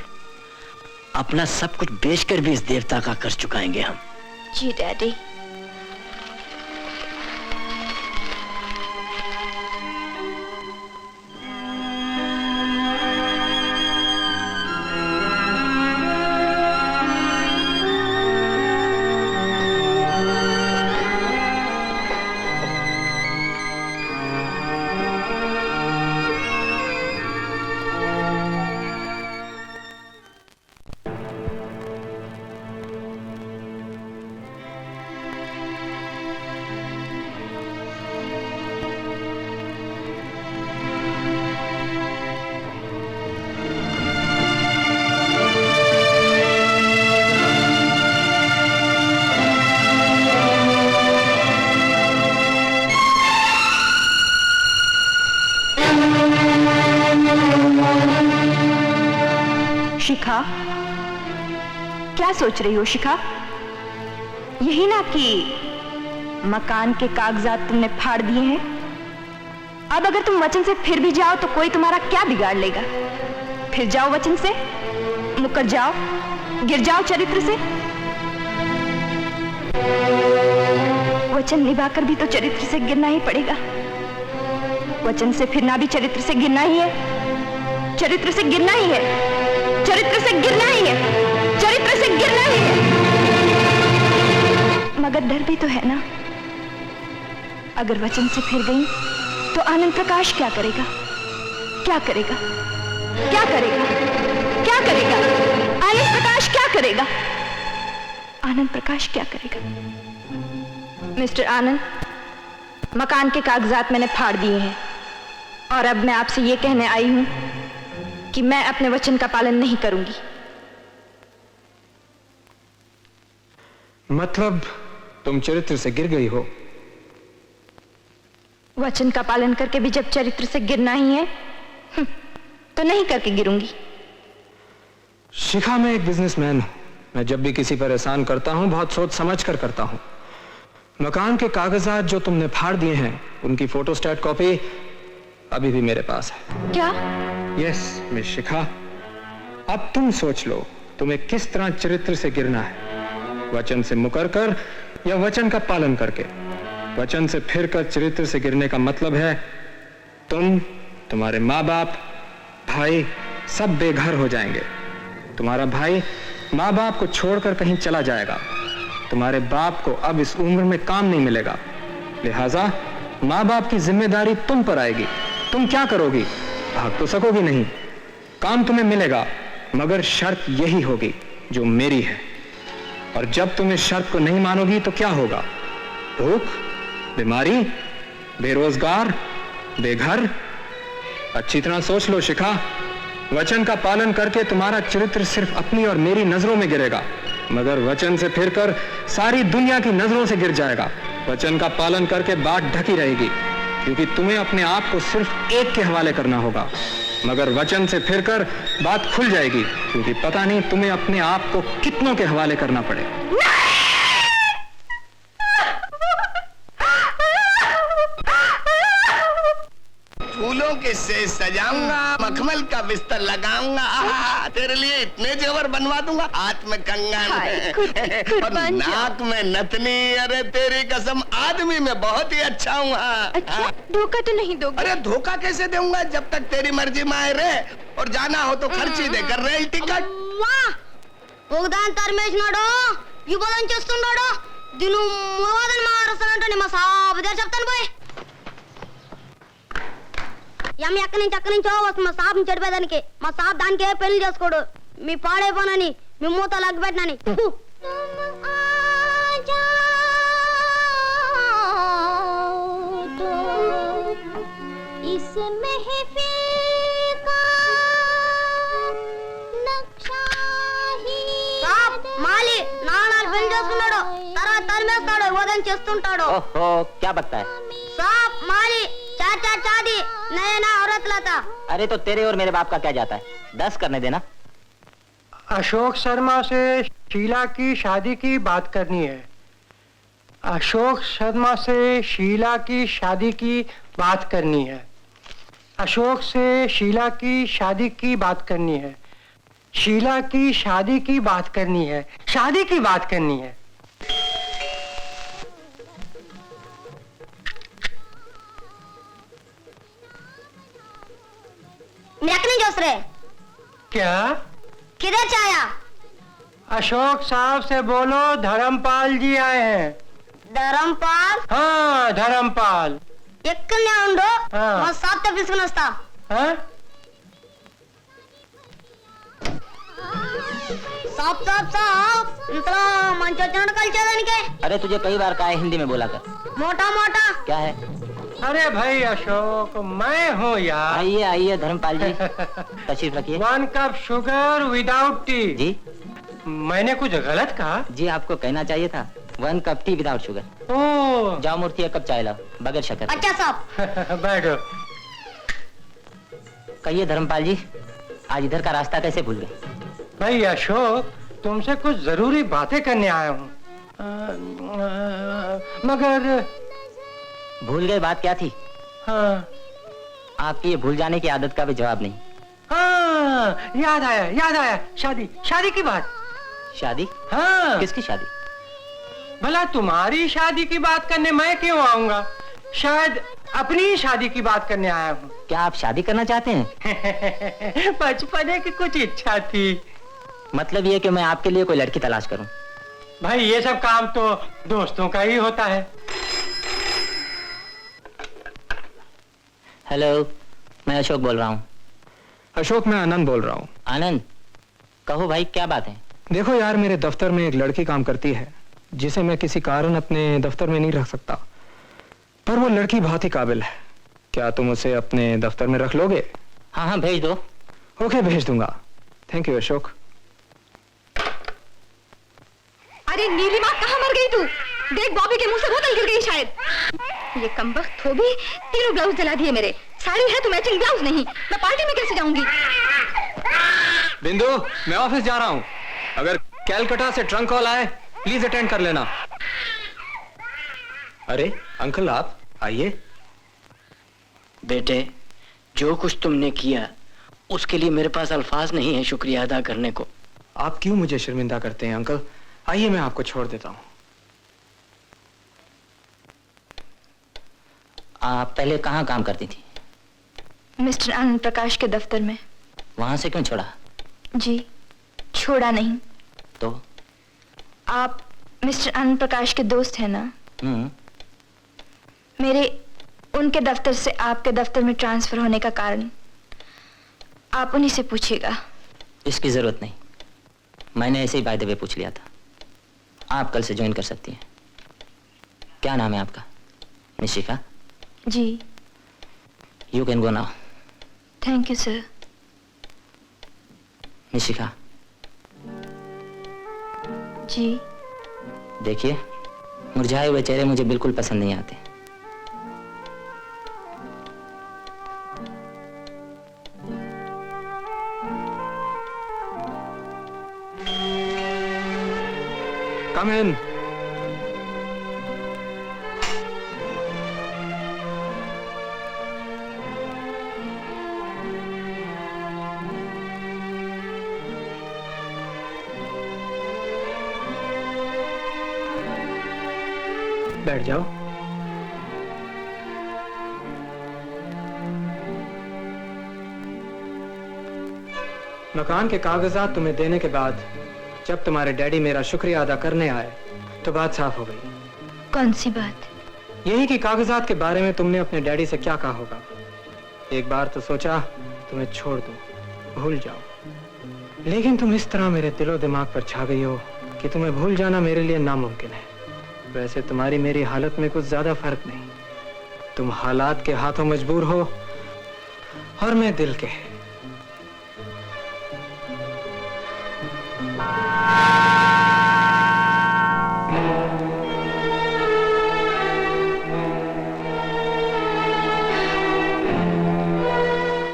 अपना सब कुछ बेचकर भी इस देवता का कर्ज चुकाएंगे हम।
जी डैडी। शिखा, क्या सोच रही हो शिखा? यही ना कि मकान के कागजात तुमने फाड़ दिए हैं। अब अगर तुम वचन से फिर भी जाओ तो कोई तुम्हारा क्या बिगाड़ लेगा? फिर जाओ वचन से, मुकर जाओ, गिर जाओ चरित्र से। वचन निभाकर भी तो चरित्र से गिरना ही पड़ेगा। वचन से फिरना भी चरित्र से गिरना ही है। चरित्र से गिरना ही है। चरित्र से गिरना ही है। चरित्र से गिरना ही है। मगर डर भी तो है ना, अगर वचन से फिर गई तो आनंद प्रकाश क्या करेगा? क्या करेगा? क्या करेगा? क्या करेगा? आनंद प्रकाश क्या करेगा? आनंद प्रकाश क्या करेगा? मिस्टर आनंद, मकान के कागजात मैंने फाड़ दिए हैं और अब मैं आपसे ये कहने आई हूं कि मैं अपने वचन का पालन नहीं करूंगी।
मतलब तुम चरित्र से गिर गई हो?
वचन का पालन करके भी जब चरित्र से गिरना ही है तो नहीं करके गिरूंगी।
शिखा, मैं एक बिजनेसमैन हूं। मैं जब भी किसी पर एहसान करता हूं बहुत सोच समझ कर करता हूं। मकान के कागजात जो तुमने फाड़ दिए हैं उनकी फोटोस्टैट कॉपी अभी भी मेरे पास है।
क्या?
यस मिस शिखा, अब तुम सोच लो तुम्हें किस तरह चरित्र से गिरना है, वचन से मुकर कर या वचन का पालन करके। वचन से फिर कर चरित्र से गिरने का मतलब है तुम, तुम्हारे माँ बाप, भाई सब बेघर हो जाएंगे। तुम्हारा भाई माँ बाप को छोड़कर कहीं चला जाएगा। तुम्हारे बाप को अब इस उम्र में काम नहीं मिलेगा, लिहाजा माँ बाप की जिम्मेदारी तुम पर आएगी। तुम क्या करोगी? भाग तो सकोगी नहीं। काम तुम्हें मिलेगा, मगर शर्त यही होगी जो मेरी है। और जब तुम इस शर्त को नहीं मानोगी तो क्या होगा? भूख, बीमारी, बेरोजगार, बेघर। अच्छी तरह सोच लो शिखा, वचन का पालन करके तुम्हारा चरित्र सिर्फ अपनी और मेरी नजरों में गिरेगा, मगर वचन से फिरकर सारी दुनिया की नजरों से गिर जाएगा। वचन का पालन करके बात ढकी रहेगी, क्योंकि तुम्हें अपने आप को सिर्फ एक के हवाले करना होगा, मगर वचन से फिरकर बात खुल जाएगी, क्योंकि पता नहीं तुम्हें अपने आप को कितनों के हवाले करना पड़े।
फूलों के इससे सजाऊंगा, मखमल का बिस्तर लगाऊंगा, तेरे लिए इतने जेवर बनवा दूंगा, हाथ में कंगन और नाक में नथनी। अरे तेरी कसम, आदमी में बहुत ही अच्छा हूँ।
अच्छा, धोखा तो नहीं दोगे?
अरे धोखा कैसे दूंगा, जब तक तेरी मर्जी में आए रे, और जाना हो तो खर्ची देकर रेल टिकट।
ఒకదాని తరిమేసినాడు యువదం చేస్తున్నాడు దీని మూవదని మారస్తానంటే మా సాబ్ దగ్గర చెప్తాను పోయి ఎక్కడి నుంచో వస్తుంది మా సాబ్ని చెడిపోయేదానికి మా సాబ్ దానికే పెళ్లి చేసుకోడు మీ పాడైపోనని మీ మూత లగ్గిపెట్టినని इस महफिल का नक्शा ही माली नानाल పెళ్లి చేసుకున్నాడు తర్వాత తరిమేస్తాడు వదం చేస్తుంటాడు
ओहो क्या बकता है?
साहब माली चार चार शादी नया ना औरत लाता
अरे तो तेरे और मेरे बाप का क्या जाता है, 10 करने देना।
अशोक शर्मा से शीला की शादी की बात करनी है। अशोक शर्मा से शीला की शादी की बात करनी है। अशोक से शीला की शादी की बात करनी है। शीला की शादी की बात करनी है। शादी की बात करनी है।
मैं जोश रहे
क्या?
किधर से आया?
अशोक साहब से बोलो धर्मपाल जी आए हैं।
धर्मपाल?
हाँ धर्मपाल।
ఎక్కడనే ఉండు
ఆ.
మా సాబ్ తో పిలుచుకుని వస్తా
हाँ?
साहब साहब साहब ఇంతలో మంచి వచ్చినట్టు కలిసేదానికి
अरे तुझे कई बार कहा है हिंदी में बोला कर।
మోటా మోటా
क्या है?
अरे भाई अशोक मैं हूँ यार।
आइए आइए धर्मपाल जी, तशरीफ रखिए।
1 कप शुगर विदाउट टी।
जी
मैंने कुछ गलत कहा?
जी आपको कहना चाहिए था 1 कप टी विदाउट शुगर।
ओ
जाओ मूर्ति 1 कप चाय लाओ बगैर शक्कर।
अच्छा साहब
बैठो।
कहिए धर्मपाल जी, आज इधर का रास्ता कैसे भूल गए?
भाई अशोक तुमसे कुछ जरूरी बातें करने आया हूँ। मगर
भूल गए बात क्या थी?
हाँ
आपकी ये भूल जाने की आदत का भी जवाब नहीं।
हाँ याद आया शादी शादी की बात।
शादी?
हाँ
किसकी शादी?
भला तुम्हारी शादी की बात करने मैं क्यों आऊंगा? शायद अपनी ही शादी की बात करने आया हूँ।
क्या आप शादी करना चाहते हैं?
बचपने की कुछ इच्छा थी।
मतलब ये कि मैं आपके लिए कोई लड़की तलाश करूं?
भाई ये सब काम तो दोस्तों का ही होता है।
हेलो, मैं अशोक बोल रहा हूँ।
अशोक मैं आनंद बोल रहा हूँ।
आनंद, कहो भाई क्या बात है?
देखो यार, मेरे दफ्तर में एक लड़की काम करती है जिसे मैं किसी कारण अपने दफ्तर में नहीं रख सकता, पर वो लड़की बहुत ही काबिल है। क्या तुम उसे अपने दफ्तर में रख लोगे?
हाँ हाँ भेज दो।
ओके भेज दूंगा। Thank you Ashok.
अरे नीलिमा कहाँ मर गई तू? देख बॉबी के मुंह से बोतल गिर गई शायद। ये कमबख्त हो भी 3 ब्लाउज जला दिए मेरे। साड़ी है तो मैचिंग ब्लाउज नहीं, मैं पार्टी में कैसे जाऊंगी?
बिंदु, मैं ऑफिस जा रहा हूँ। अगर कैलकाटा से ट्रंक कॉल आए प्लीज अटेंड कर लेना। अरे अंकल आप आइए।
बेटे, जो कुछ तुमने किया उसके लिए मेरे पास अल्फाज नहीं है शुक्रिया अदा करने को।
आप क्यों मुझे शर्मिंदा करते हैं अंकल? आइए मैं आपको छोड़ देता हूँ।
आप पहले कहाँ काम करती थी?
मिस्टर आनंद प्रकाश के दफ्तर में।
वहां से क्यों छोड़ा?
जी छोड़ा नहीं।
तो?
आप मिस्टर आनंद प्रकाश के दोस्त हैं ना? मेरे उनके दफ्तर से आपके दफ्तर में ट्रांसफर होने का कारण आप उन्हीं से पूछिएगा।
इसकी जरूरत नहीं, मैंने ऐसे ही बाय द वे पूछ लिया था। आप कल से ज्वाइन कर सकती हैं। क्या नाम है आपका? निशिका?
जी।
You can go now.
Thank you sir.
Nishika
ji.
देखिए, मुरझाए हुए चेहरे मुझे बिल्कुल पसंद नहीं आते।
कम इन। बैठ जाओ। मकान के कागजात तुम्हें देने के बाद जब तुम्हारे डैडी मेरा शुक्रिया अदा करने आए तो बात साफ हो गई।
कौन सी बात?
यही कि कागजात के बारे में तुमने अपने डैडी से क्या कहा होगा। एक बार तो सोचा तुम्हें छोड़ दूं, भूल जाओ, लेकिन तुम इस तरह मेरे दिलो दिमाग पर छा गई हो कि तुम्हें भूल जाना मेरे लिए नामुमकिन है। वैसे तुम्हारी मेरी हालत में कुछ ज्यादा फर्क नहीं। तुम हालात के हाथों मजबूर हो और मैं दिल के।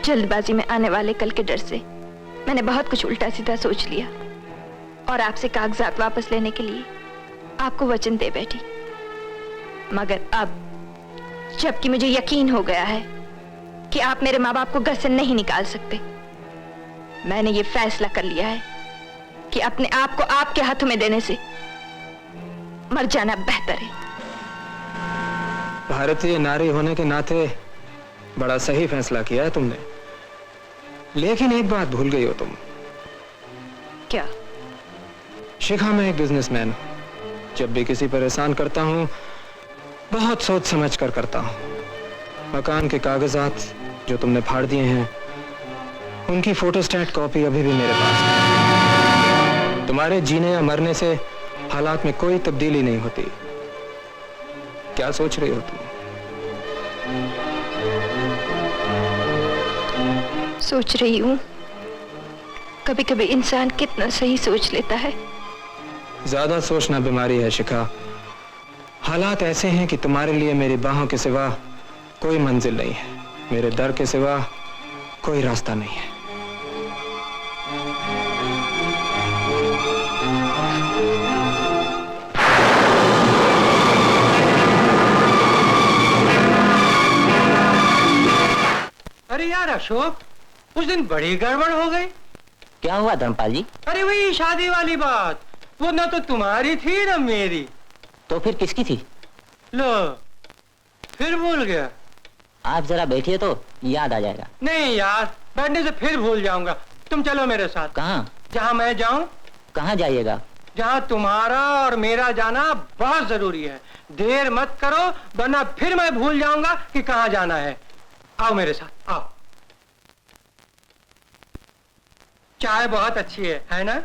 जल्दबाजी में आने वाले कल के डर से मैंने बहुत कुछ उल्टा सीधा सोच लिया और आपसे कागजात वापस लेने के लिए आपको वचन दे बैठी। मगर अब जबकि मुझे यकीन हो गया है कि आप मेरे माँ बाप को घर से नहीं निकाल सकते, मैंने ये फैसला कर लिया है कि अपने आप को आपके हाथों में देने से मर जाना बेहतर है।
भारतीय नारी होने के नाते बड़ा सही फैसला किया है तुमने, लेकिन एक बात भूल गई हो तुम।
क्या?
शिखा, मैं एक बिजनेसमैन हूं। जब भी किसी पर एहसान करता हूं बहुत सोच समझ कर करता हूं। मकान के कागजात जो तुमने फाड़ दिए हैं उनकी फोटोस्टैट कॉपी अभी भी मेरे पास है। तुम्हारे जीने या मरने से हालात में कोई तब्दीली नहीं होती। क्या सोच रही हो तुम?
सोच रही हूं कभी कभी इंसान कितना सही सोच लेता है।
ज्यादा सोचना बीमारी है शिखा। हालात ऐसे हैं कि तुम्हारे लिए मेरी बाहों के सिवा कोई मंजिल नहीं है, मेरे दर के सिवा कोई रास्ता नहीं है।
अरे यार अशोक, उस दिन बड़ी गड़बड़ हो गई।
क्या हुआ धर्मपाल जी?
अरे वही शादी वाली बात, वो ना तो तुम्हारी थी ना मेरी।
तो फिर किसकी थी?
लो, फिर भूल गया।
आप जरा बैठिए तो याद आ जाएगा।
नहीं यार, बैठने से फिर भूल जाऊंगा। तुम चलो मेरे साथ।
कहाँ?
जहाँ मैं जाऊं।
कहाँ जाइएगा?
जहाँ तुम्हारा और मेरा जाना बहुत जरूरी है। देर मत करो वरना फिर मैं भूल जाऊंगा कि कहाँ जाना है। आओ मेरे साथ, आओ। चाय बहुत अच्छी है ना?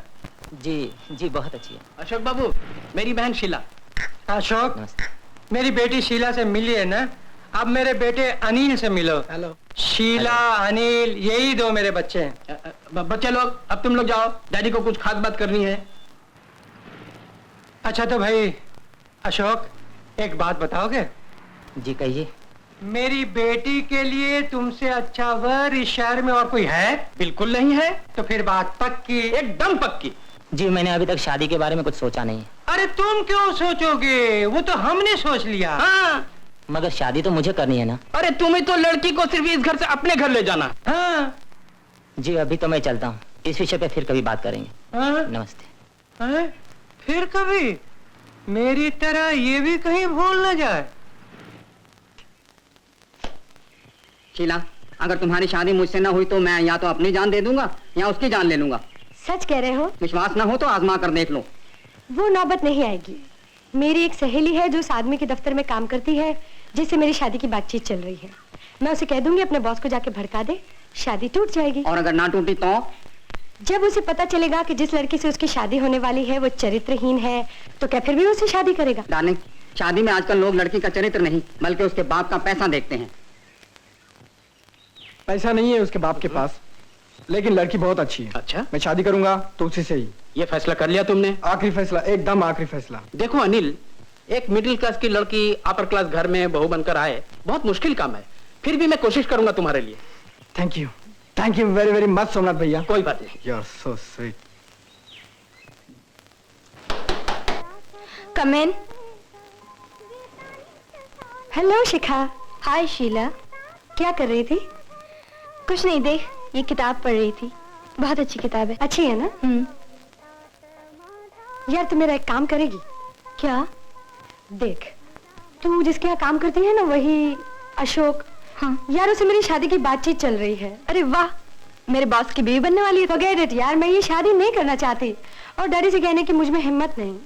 जी जी, बहुत अच्छी है।
अशोक बाबू, मेरी बहन शीला।
अशोक, मेरी बेटी शीला से मिलिए ना। अब मेरे बेटे अनिल से मिलो।
हेलो।
शीला, अनिल, यही दो मेरे बच्चे हैं।
बच्चे लोग, अब तुम लोग जाओ, डैडी को कुछ खास बात करनी है।
अच्छा तो भाई अशोक, एक बात बताओगे?
जी कहिए।
मेरी बेटी के लिए तुमसे अच्छा वर इस शहर में और कोई है?
बिल्कुल नहीं है।
तो फिर बात पक्की?
एकदम पक्की।
जी मैंने अभी तक शादी के बारे में कुछ सोचा नहीं है।
अरे तुम क्यों सोचोगे, वो तो हमने सोच लिया।
हाँ।
मगर शादी तो मुझे करनी है ना।
अरे तुम्हें तो लड़की को सिर्फ इस घर से अपने घर ले जाना।
हाँ।
जी अभी तो मैं चलता हूँ, इस विषय पे फिर कभी बात करेंगे।
हाँ?
नमस्ते।
हाँ? फिर कभी मेरी तरह ये भी कहीं भूल न जाए।
शीला, अगर तुम्हारी शादी मुझसे ना हुई तो मैं या तो अपनी जान दे दूंगा या उसकी जान ले लूंगा।
सच कह रहे हो?
विश्वास ना हो तो आजमा कर देख लो।
वो नौबत नहीं आएगी। मेरी एक सहेली है जो उस आदमी के दफ्तर में काम करती है जिससे मेरी शादी की बातचीत चल रही है। मैं उसे कह दूंगी अपने बॉस को जाके भड़का दे, शादी टूट जाएगी।
और अगर ना टूटी तो?
जब उसे पता चलेगा कि जिस लड़की से उसकी शादी होने वाली है वो चरित्रहीन है तो क्या फिर भी उससे शादी करेगा?
डार्लिंग, शादी में आजकल लोग लड़की का चरित्र नहीं बल्कि उसके बाप का पैसा देखते हैं।
पैसा नहीं है उसके बाप के पास, लेकिन लड़की बहुत अच्छी है।
अच्छा,
मैं शादी करूंगा तो उसी से ही।
ये फैसला कर लिया तुमने?
आखिरी फैसला, एकदम आखिरी फैसला।
देखो अनिल, एक मिडिल क्लास की लड़की अपर क्लास घर में बहू बनकर आए, बहुत मुश्किल काम है। फिर भी मैं कोशिश करूंगा तुम्हारे लिए।
Thank you very very much Somnath भैया।
कोई बात नहीं।
You are so sweet.
Come in.
Hello Shikha.
Hi Sheela.
क्या कर रही थी?
कुछ नहीं, देख ये किताब पढ़ रही थी, बहुत अच्छी किताब है।
अच्छी है ना? यार तू मेरा एक काम करेगी?
क्या?
देख, तू जिसके यहाँ काम करती है ना, वही अशोक।
हाँ
यार, उसे मेरी शादी की बातचीत चल रही है।
अरे वाह, मेरे बॉस की बीवी बनने वाली है।
फॉरगेट इट यार, मैं ये शादी नहीं करना चाहती और डैडी से कहने की मुझ में हिम्मत नहीं।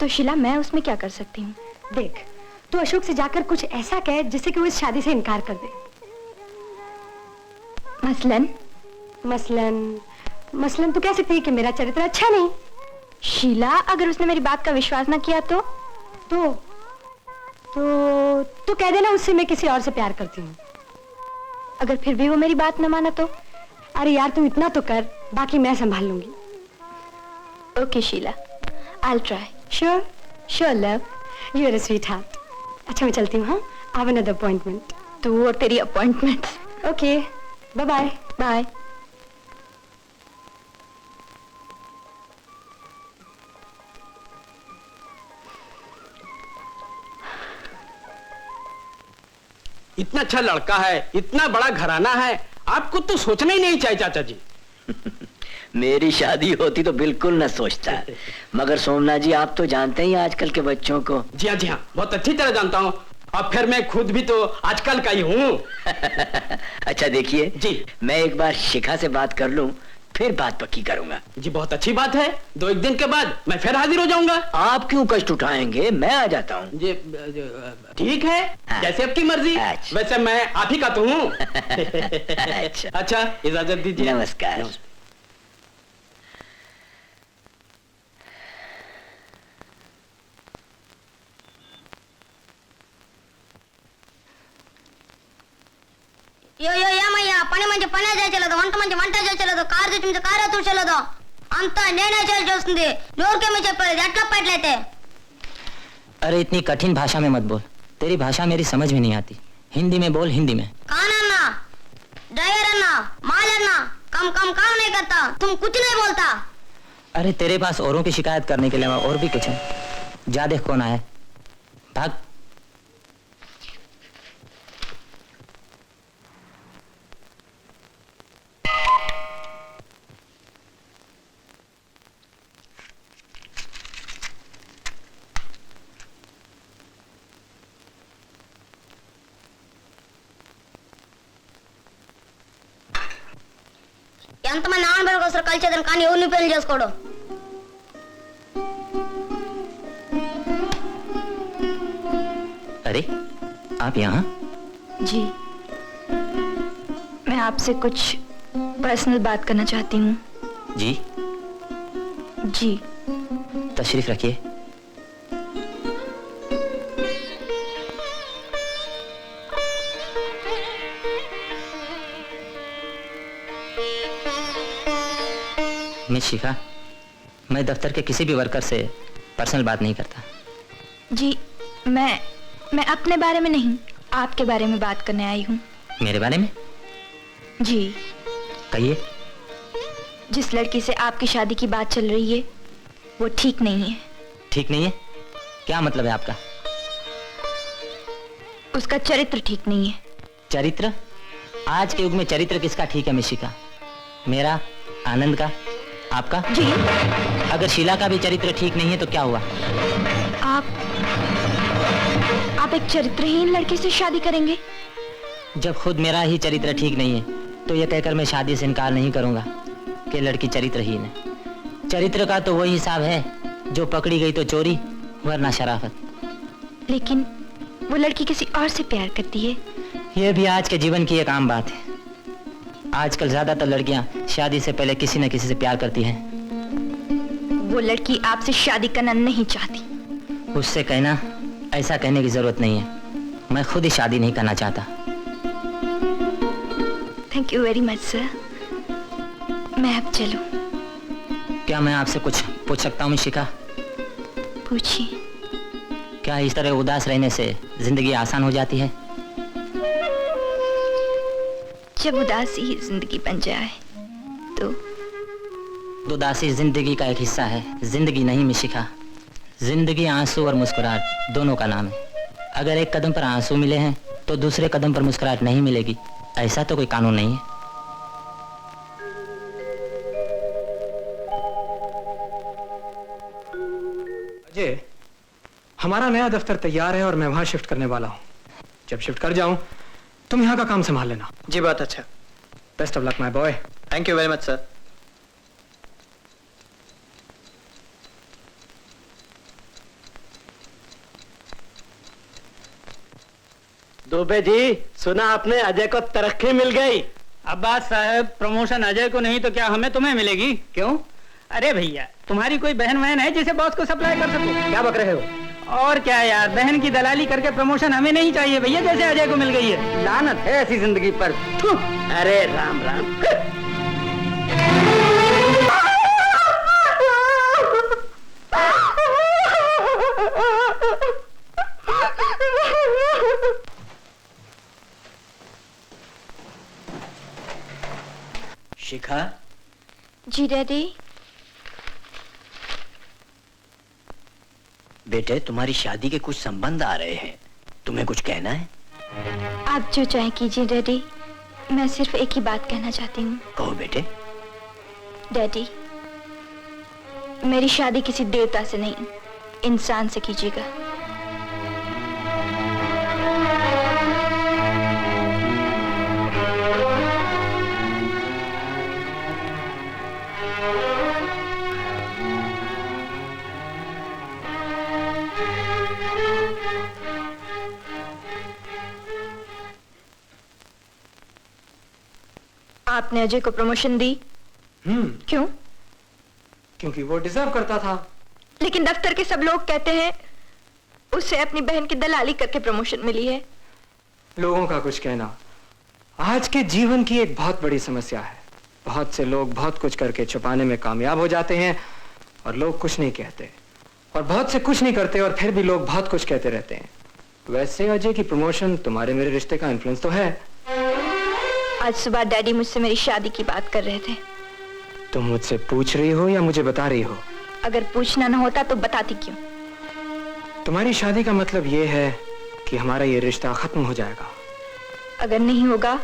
तो शीला, मैं उसमें क्या कर सकती हूँ?
देख, तू अशोक से जाकर कुछ ऐसा कह जिससे कि वो इस शादी से इनकार कर दे। मसलन तू कह सकती है कि मेरा चरित्र अच्छा नहीं।
शीला, अगर उसने मेरी बात का विश्वास ना किया तो
तू कह देना उससे मैं किसी और से प्यार करती हूँ।
अगर फिर भी वो मेरी बात न माना तो?
अरे यार, तू इतना तो कर, बाकी मैं संभाल लूंगी।
Okay Sheela, I will try.
Sure love, you are a sweetheart. अच्छा, मैं चलती हूँ। हाँ, आई हैव अनदर अपॉइंटमेंट।
तू और तेरी appointment.
Okay, bye bye.
Bye.
इतना अच्छा लड़का है, इतना बड़ा घराना है, आपको तो सोचना ही नहीं चाहिए चाचा जी।
मेरी शादी होती तो बिल्कुल न सोचता, मगर सोमनाथ जी आप तो जानते ही आजकल के बच्चों को।
जी हाँ, बहुत अच्छी तरह जानता हूँ। अब फिर मैं खुद भी तो आजकल का ही हूँ।
अच्छा देखिए
जी,
मैं एक बार शिखा से बात कर लूं, फिर बात पक्की करूंगा।
जी बहुत अच्छी बात है, 2-1 दिन के बाद मैं फिर हाजिर हो जाऊंगा।
आप क्यों कष्ट उठाएंगे, मैं आ जाता हूँ।
जी ठीक है, जैसे आपकी मर्जी। वैसे मैं आप ही का तो हूँ। अच्छा, इजाजत दीजिए।
नमस्कार।
యో ఏమయ్యా, పని మంచి పనే చేయలేదు, వంట మంచి వంట చేయలేదు, కారు తెచ్చి కారే తూచలేదు, అంతా నేనే చేయాల్సి వస్తుంది. నోరుకేమో చెప్పలేదు, ఎట్లా పట్లయితే?
अरे इतनी कठिन भाषा में मत बोल, तेरी भाषा मेरी समझ में नहीं आती। हिंदी में बोल, हिंदी में।
कानन्ना, ड्राइवर अन्ना, माल अन्ना, कम काम नहीं करता, तुम कुछ नहीं बोलता।
अरे तेरे पास औरों की शिकायत करने के अलावा और भी कुछ है? जा देख कौन आया, भाग।
ఎంతమంది ఆడపిల్లకి వస్తారు కలిసేదని, కానీ ఎవరిని పెళ్లి చేసుకోడు.
अरे आप यहाँ?
जी, मैं आपसे कुछ पर्सनल बात करना चाहती हूँ।
जी
जी,
तशरीफ रखिए। मिस शिखा, मैं दफ्तर के किसी भी वर्कर से पर्सनल बात नहीं करता।
जी, मैं अपने बारे में नहीं, आपके बारे में बात करने आई हूँ।
मेरे बारे में?
जी।
कहिए।
जिस लड़की से आपकी शादी की बात चल रही है, वो ठीक नहीं है।
ठीक नहीं है? क्या मतलब है आपका?
उसका चरित्र ठीक नहीं है।
चरित्र? आज के युग में चरित्र किसका ठीक है मिस शिखा? मेरा, आनंद का, आपका?
जी।
अगर शीला का भी चरित्र ठीक नहीं है तो क्या हुआ?
आप एक चरित्रहीन लड़के से शादी करेंगे?
जब खुद मेरा ही चरित्र ठीक नहीं है तो यह कहकर मैं शादी से इनकार नहीं करूंगा कि लड़की चरित्रहीन है। चरित्र का तो वही हिसाब है, जो पकड़ी गई तो चोरी, वरना शराफत।
लेकिन वो लड़की किसी और से प्यार करती है।
यह भी आज के जीवन की एक आम बात है। आजकल ज्यादातर लड़कियां शादी से पहले किसी न किसी से प्यार करती हैं।
वो लड़की आपसे शादी करना नहीं चाहती।
उससे कहना, ऐसा कहने की जरूरत नहीं है। मैं खुद ही शादी नहीं करना चाहता।
Thank you very much sir. मैं अब चलूं?
क्या मैं आपसे कुछ पूछ सकता हूँ शिखा?
पूछिए।
क्या इस तरह उदास रहने से जिंदगी आसान हो जाती है?
जब उदासी ही जिंदगी बन जाए तो।
उदासी जिंदगी का एक हिस्सा है, जिंदगी नहीं मिस शिखा। जिंदगी आंसू और मुस्कुराहट दोनों का नाम है। अगर एक कदम पर आंसू मिले हैं तो दूसरे कदम पर मुस्कुराहट नहीं मिलेगी, ऐसा तो कोई कानून नहीं है।
अजय, हमारा नया दफ्तर तैयार है और मैं वहां शिफ्ट करने वाला हूं। जब शिफ्ट कर जाऊं तुम यहाँ का काम संभाल लेना।
जी बात अच्छा।
Best of luck my boy.
Thank you very much sir.
Dubey ji, सुना आपने अजय को तरक्की मिल गई।
अब्बास साहब, प्रमोशन अजय को नहीं तो क्या हमें तुम्हें मिलेगी? क्यों? अरे भैया, तुम्हारी कोई बहन वहन है जिसे बॉस को सप्लाई कर सको?
क्या बक रहे हो?
और क्या यार, बहन की दलाली करके प्रमोशन हमें नहीं चाहिए भैया, जैसे अजय को मिल गई है।
लानत है ऐसी जिंदगी पर। अरे राम राम।
शिखा।
जी डैडी।
बेटे, तुम्हारी शादी के कुछ संबंध आ रहे हैं, तुम्हें कुछ कहना है?
आप जो चाहे कीजिए डैडी, मैं सिर्फ एक ही बात कहना चाहती हूँ।
कहो बेटे।
डैडी, मेरी शादी किसी देवता से नहीं, इंसान से कीजिएगा। आपने अजय को प्रमोशन दी? क्यों?
क्योंकि वो डिजर्व करता था।
लेकिन दफ्तर के सब लोग कहते हैं उसे अपनी बहन की दलाली करके प्रमोशन मिली है।
लोगों का कुछ कहना आज के जीवन की एक बहुत बड़ी समस्या है। बहुत से लोग बहुत कुछ करके छुपाने में कामयाब हो जाते हैं और लोग कुछ नहीं कहते, और बहुत से कुछ नहीं करते और फिर भी लोग बहुत कुछ कहते रहते हैं। वैसे अजय की प्रमोशन तुम्हारे मेरे रिश्ते का इन्फ्लुएंस तो है।
आज सुबह डैडी मुझसे मेरी शादी की बात कर रहे थे।
तुम मुझसे पूछ रही हो या मुझे बता रही हो?
अगर पूछना ना होता तो बताती क्यों?
तुम्हारी शादी का मतलब ये है कि हमारा ये रिश्ता खत्म हो जाएगा।
अगर नहीं होगा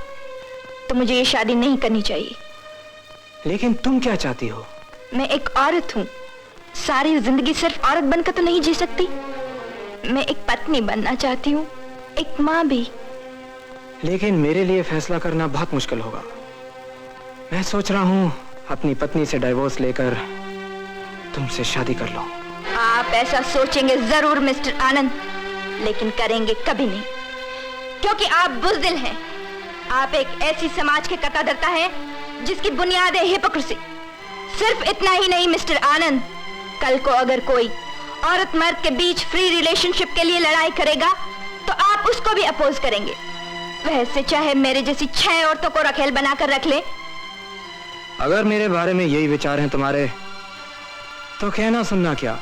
तो मुझे ये शादी नहीं करनी चाहिए।
लेकिन तुम क्या चाहती हो?
मैं एक औरत हूँ, सारी जिंदगी सिर्फ औरत बनकर तो नहीं जी सकती। मैं एक पत्नी बनना चाहती हूँ, एक माँ भी।
लेकिन मेरे लिए फैसला करना बहुत मुश्किल होगा। मैं सोच रहा हूँ अपनी पत्नी से डिवोर्स लेकर तुमसे शादी कर लो।
आप ऐसा सोचेंगे जरूर मिस्टर आनंद, लेकिन करेंगे कभी नहीं, क्योंकि आप बुज़दिल हैं। आप एक ऐसी समाज के कट्टाधर्ता हैं जिसकी बुनियाद है हिपोक्रेसी। सिर्फ इतना ही नहीं मिस्टर आनंद, कल को अगर कोई औरत मर्द के बीच फ्री रिलेशनशिप के लिए लड़ाई करेगा तो आप उसको भी अपोज करेंगे। वैसे चाहे मेरे जैसी 6 औरतों को रखेल बनाकर रख ले।
अगर मेरे बारे में यही विचार हैं तुम्हारे तो कहना सुनना क्या,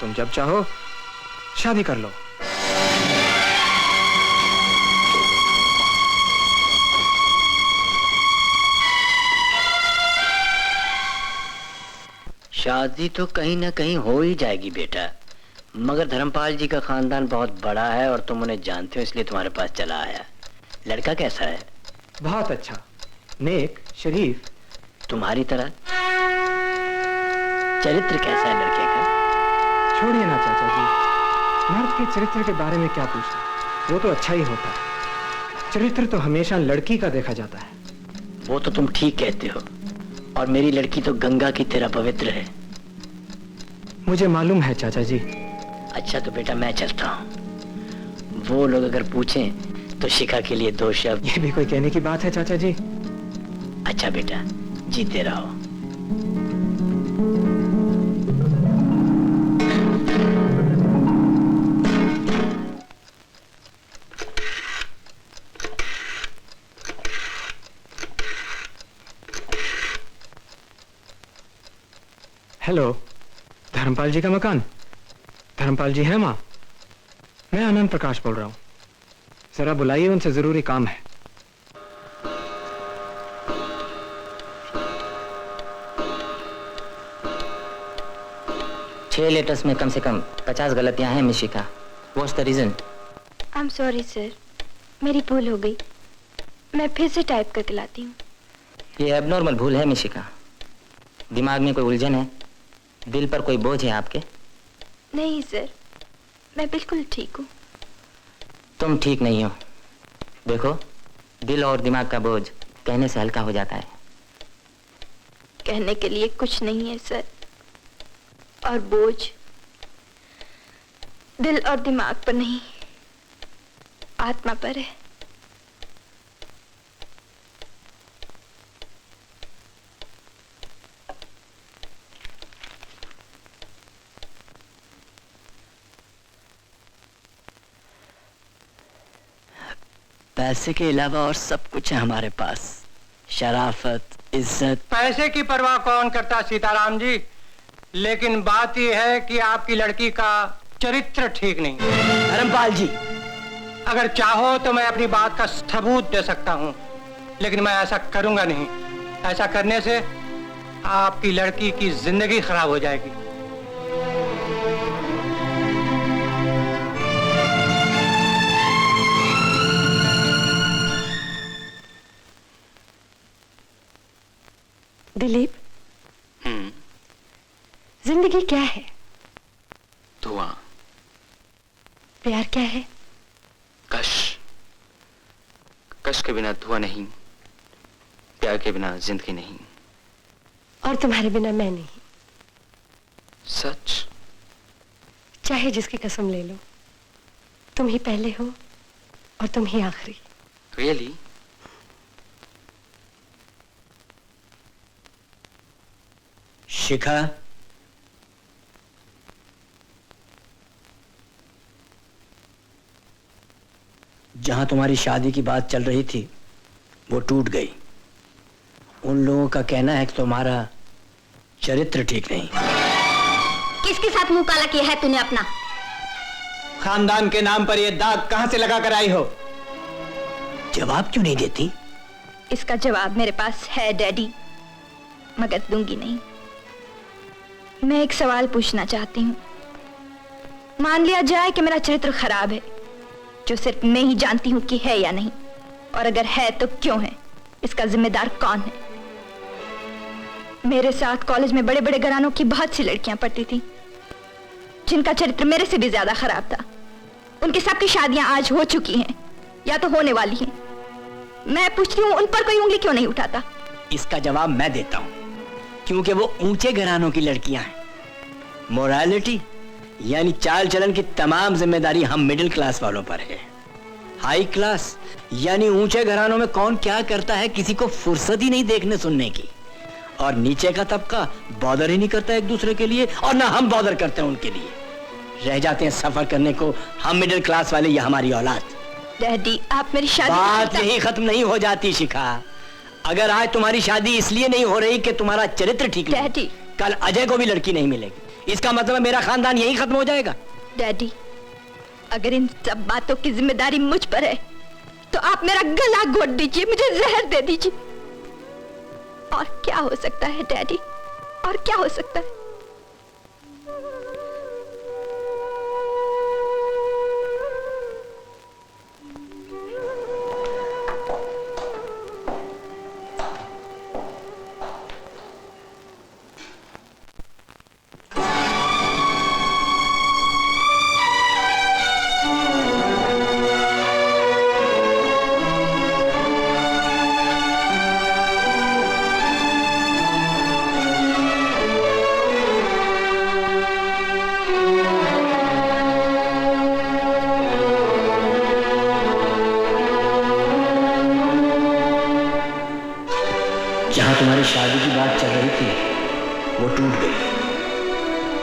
तुम जब चाहो शादी कर लो।
शादी तो कहीं ना कहीं हो ही जाएगी बेटा, मगर धर्मपाल जी का खानदान बहुत बड़ा है और तुम उन्हें जानते हो, इसलिए तुम्हारे पास चला आया। लड़का कैसा है?
बहुत अच्छा, नेक, शरीफ,
तुम्हारी तरह। चरित्र कैसा है लड़के का?
छोड़िए ना चाचा जी, मर्द के चरित्र के बारे में क्या पूछना, वो तो अच्छा ही होता है। चरित्र तो हमेशा लड़की का देखा जाता है।
वो तो तुम ठीक कहते हो, और मेरी लड़की तो गंगा की तरह पवित्र है।
मुझे मालूम है चाचा जी।
अच्छा तो बेटा मैं चलता हूँ। वो लोग अगर पूछें तो शिखा के लिए 2 शब्द।
ये भी कोई कहने की बात है चाचा जी?
अच्छा बेटा, जीते रहो।
हेलो, धर्मपाल जी का मकान? धर्मपाल जी है माँ? मैं आनंद प्रकाश बोल रहा हूँ, जरा बुलाइए, उनसे जरूरी काम है।
छह लेटर्स में कम से कम 50 गलतियां हैं miss Shikha. What's the reason?
I am sorry sir, मेरी भूल हो गई। मैं फिर से टाइप करके लाती हूँ।
ये एबनॉर्मल भूल है मिस शिखा। दिमाग में कोई उलझन है? दिल पर कोई बोझ है आपके?
नहीं सर, मैं बिल्कुल ठीक हूँ।
तुम ठीक नहीं हो। देखो, दिल और दिमाग का बोझ कहने से हल्का हो जाता है।
कहने के लिए कुछ नहीं है सर, और बोझ दिल और दिमाग पर नहीं, आत्मा पर है।
पैसे के अलावा और सब कुछ है हमारे पास, शराफत, इज्जत।
पैसे की परवाह कौन करता सीताराम जी, लेकिन बात यह है कि आपकी लड़की का चरित्र ठीक नहीं।
धर्मपाल जी,
अगर चाहो तो मैं अपनी बात का सबूत दे सकता हूँ, लेकिन मैं ऐसा करूंगा नहीं। ऐसा करने से आपकी लड़की की जिंदगी खराब हो जाएगी।
दिलीप, जिंदगी क्या है?
धुआं।
प्यार क्या है?
कश। कश के बिना धुआं नहीं, प्यार के बिना जिंदगी नहीं।
और तुम्हारे बिना मैं नहीं।
सच?
चाहे जिसकी कसम ले लो, तुम ही पहले हो और तुम ही आखिरी।
रियली?
शिखा, जहां तुम्हारी शादी की बात चल रही थी वो टूट गई। उन लोगों का कहना है कि तुम्हारा चरित्र ठीक नहीं।
किसके साथ मुंह काला किया है तूने अपना?
खानदान के नाम पर ये दाग कहां से लगा कर आई हो? जवाब क्यों नहीं देती?
इसका जवाब मेरे पास है डैडी, मगर दूंगी नहीं। मैं एक सवाल पूछना चाहती हूँ। मान लिया जाए कि मेरा चरित्र खराब है, जो सिर्फ मैं ही जानती हूँ कि है या नहीं, और अगर है तो क्यों है, इसका जिम्मेदार कौन है? मेरे साथ कॉलेज में बड़े बड़े घरानों की बहुत सी लड़कियां पढ़ती थी, जिनका चरित्र मेरे से भी ज्यादा खराब था। उनकी सबकी शादियां आज हो चुकी हैं या तो होने वाली हैं। मैं पूछती हूँ, उन पर कोई उंगली क्यों नहीं उठाता?
इसका जवाब मैं देता हूं, क्योंकि वो ऊंचे घरानों की लड़कियां हैं। मोरालिटी यानी चाल चलन की तमाम जिम्मेदारी हम मिडिल क्लास वालों पर है। हाई क्लास यानी ऊंचे घरानों में कौन क्या करता है किसी को फुर्सत ही नहीं देखने सुनने की। और नीचे का तबका बॉदर ही नहीं करता एक दूसरे के लिए, और ना हम बॉदर करते हैं उनके लिए। रह जाते हैं सफर करने को हम मिडिल क्लास वाले या हमारी औलाद।
डैडी, आप मेरी शादी
बात यही खत्म नहीं हो जाती शिखा। अगर आज तुम्हारी शादी इसलिए नहीं हो रही कि तुम्हारा चरित्र ठीक नहीं, कल अजय को भी लड़की नहीं मिलेगी। इसका मतलब है मेरा खानदान यही खत्म हो जाएगा।
डैडी, अगर इन सब बातों की जिम्मेदारी मुझ पर है तो आप मेरा गला घोट दीजिए, मुझे जहर दे दीजिए। और क्या हो सकता है डैडी, और क्या हो सकता है?
जहां तुम्हारी शादी की बात चल रही थी वो टूट गई।